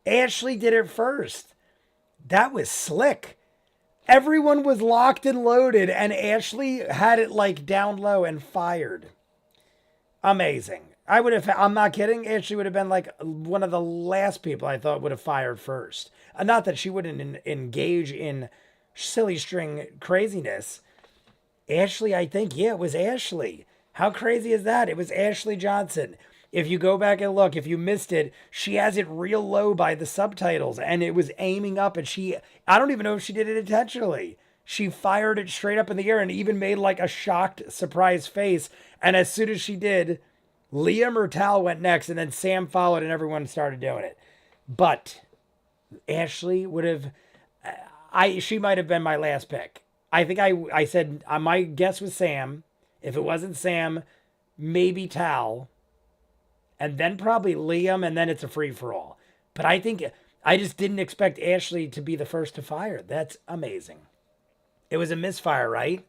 Speaker 1: Ashley did it first. That was slick. Everyone was locked and loaded, and Ashley had it like down low and fired. Amazing. I would have, I'm not kidding. Ashley would have been like one of the last people I thought would have fired first. Not that she wouldn't engage in silly string craziness. Ashley, I think, yeah, it was Ashley. How crazy is that? It was Ashley Johnson. If you go back and look, if you missed it, she has it real low by the subtitles and it was aiming up and I don't even know if she did it intentionally. She fired it straight up in the air and even made like a shocked, surprised face. And as soon as she did, Liam or Tal went next and then Sam followed and everyone started doing it. But Ashley would have, she might have been my last pick. I think I said my guess was Sam. If it wasn't Sam, maybe Tal, and then probably Liam, and then it's a free for all. But I think I just didn't expect Ashley to be the first to fire. That's amazing. It was a misfire, right?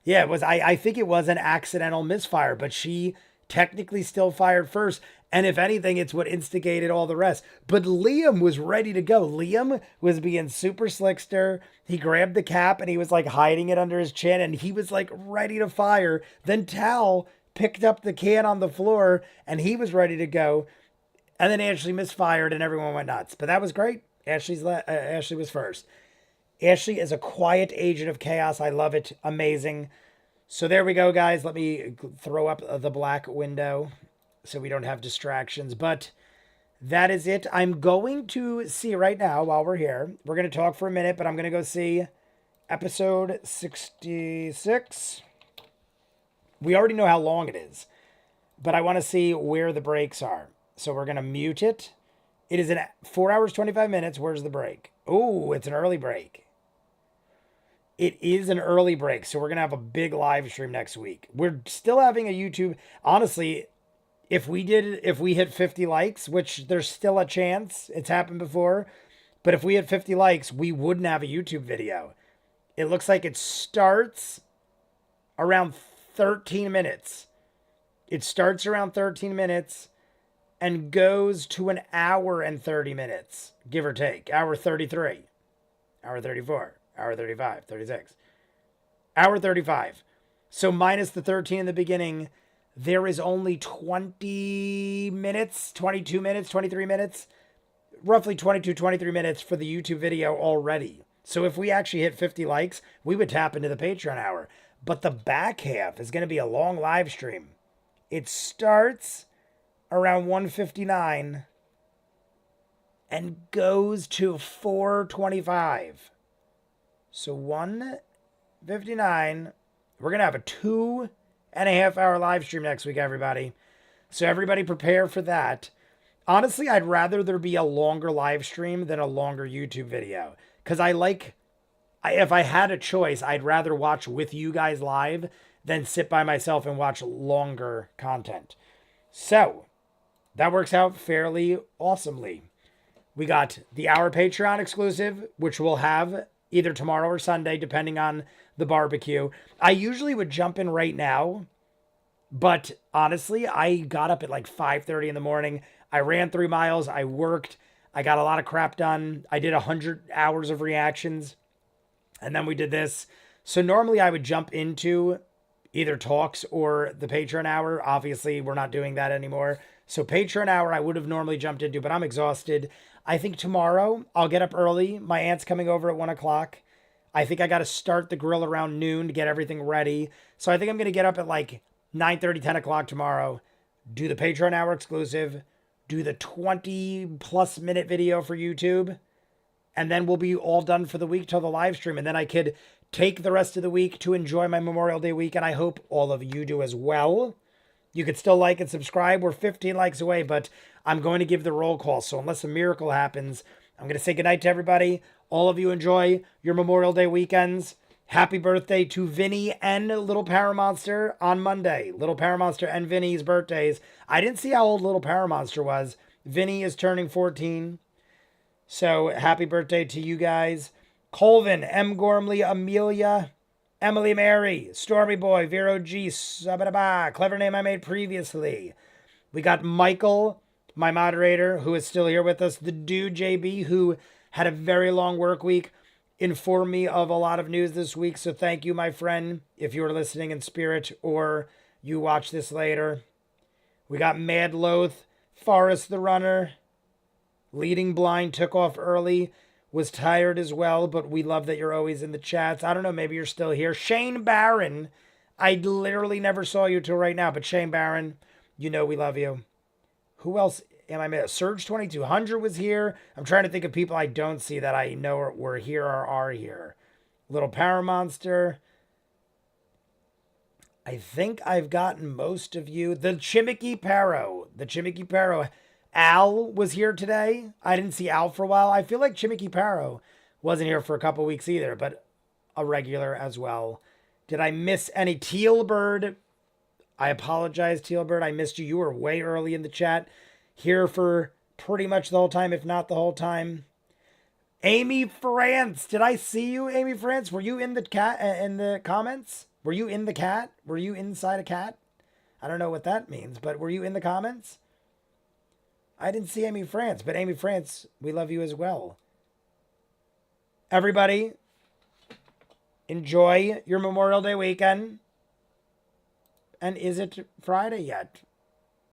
Speaker 1: Yeah, it was. I think it was an accidental misfire, but she technically still fired first. And if anything, it's what instigated all the rest. But Liam was ready to go. Liam was being super slickster. He grabbed the cap and he was like hiding it under his chin and he was like ready to fire. Then Tal picked up the can on the floor and he was ready to go. And then Ashley misfired and everyone went nuts. But that was great. Ashley was first. Ashley is a quiet agent of chaos. I love it. Amazing. So there we go, guys. Let me throw up the black window so we don't have distractions. But that is it. I'm going to see right now while we're here. We're going to talk for a minute, but I'm going to go see episode 66. We already know how long it is, but I want to see where the breaks are. So we're going to mute it. It is 4 hours, 25 minutes. Where's the break? Oh, it's an early break. It is an early break, so we're going to have a big live stream next week. We're still having a YouTube. Honestly, if we hit 50 likes, which there's still a chance, it's happened before, but if we hit 50 likes, we wouldn't have a YouTube video. It looks like it starts around 13 minutes. It starts around 13 minutes and goes to an hour and 30 minutes, give or take. Hour 33, hour 34. Hour 35, 36. Hour 35. So minus the 13 in the beginning, there is only 20 minutes, 22 minutes, 23 minutes, roughly 22, 23 minutes for the YouTube video already. So if we actually hit 50 likes, we would tap into the Patreon hour. But the back half is going to be a long live stream. It starts around 1:59 and goes to 4:25. So 1:59, we're going to have a 2.5 hour live stream next week, everybody. So everybody prepare for that. Honestly, I'd rather there be a longer live stream than a longer YouTube video. Because if I had a choice, I'd rather watch with you guys live than sit by myself and watch longer content. So that works out fairly awesomely. We got the Hour Patreon exclusive, which we'll have either tomorrow or Sunday, depending on the barbecue. I usually would jump in right now, but honestly, I got up at like 5:30 in the morning. I ran 3 miles. I worked. I got a lot of crap done. I did 100 hours of reactions, and then we did this. So normally I would jump into either talks or the Patreon hour. Obviously, we're not doing that anymore. So Patreon hour I would have normally jumped into, but I'm exhausted. I think tomorrow I'll get up early. My aunt's coming over at 1 o'clock. I think I got to start the grill around noon to get everything ready. So I think I'm going to get up at like 9:30, 10 o'clock tomorrow, do the Patreon hour exclusive, do the 20 plus minute video for YouTube, and then we'll be all done for the week till the live stream. And then I could take the rest of the week to enjoy my Memorial Day weekend. I hope all of you do as well. You could still like and subscribe. We're 15 likes away, but I'm going to give the roll call. So unless a miracle happens, I'm going to say goodnight to everybody. All of you enjoy your Memorial Day weekends. Happy birthday to Vinny and Little Paramonster on Monday. Little Paramonster and Vinny's birthdays. I didn't see how old Little Paramonster was. Vinny is turning 14. So happy birthday to you guys. Colvin, M. Gormley, Amelia, Emily Mary, Stormy Boy, Vero G, Sabadaba, clever name I made previously. We got Michael, my moderator, who is still here with us. The dude, JB, who had a very long work week, informed me of a lot of news this week. So thank you, my friend, if you were listening in spirit or you watch this later. We got Mad Loath, Forrest the Runner, Leading Blind took off early, was tired as well, but we love that you're always in the chats. I don't know, maybe you're still here. Shane Barron, I literally never saw you till right now, but Shane Barron, you know we love you. Who else am I missing? Surge 2200 was here. I'm trying to think of people I don't see that I know were here or are here. Little Paramonster. I think I've gotten most of you. The Chimicky Paro. The Chimicky Paro. Al was here today. I didn't see Al for a while. I feel like Chimicky Paro wasn't here for a couple weeks either, but a regular as well. Did I miss any? Tealbird. I apologize, Tealbird. I missed you. You were way early in the chat. Here for pretty much the whole time, if not the whole time. Amy France. Did I see you, Amy France? Were you in the cat in the comments? Were you in the cat? Were you inside a cat? I don't know what that means, but were you in the comments? I didn't see Amy France, but Amy France, we love you as well. Everybody, enjoy your Memorial Day weekend. And is it Friday yet?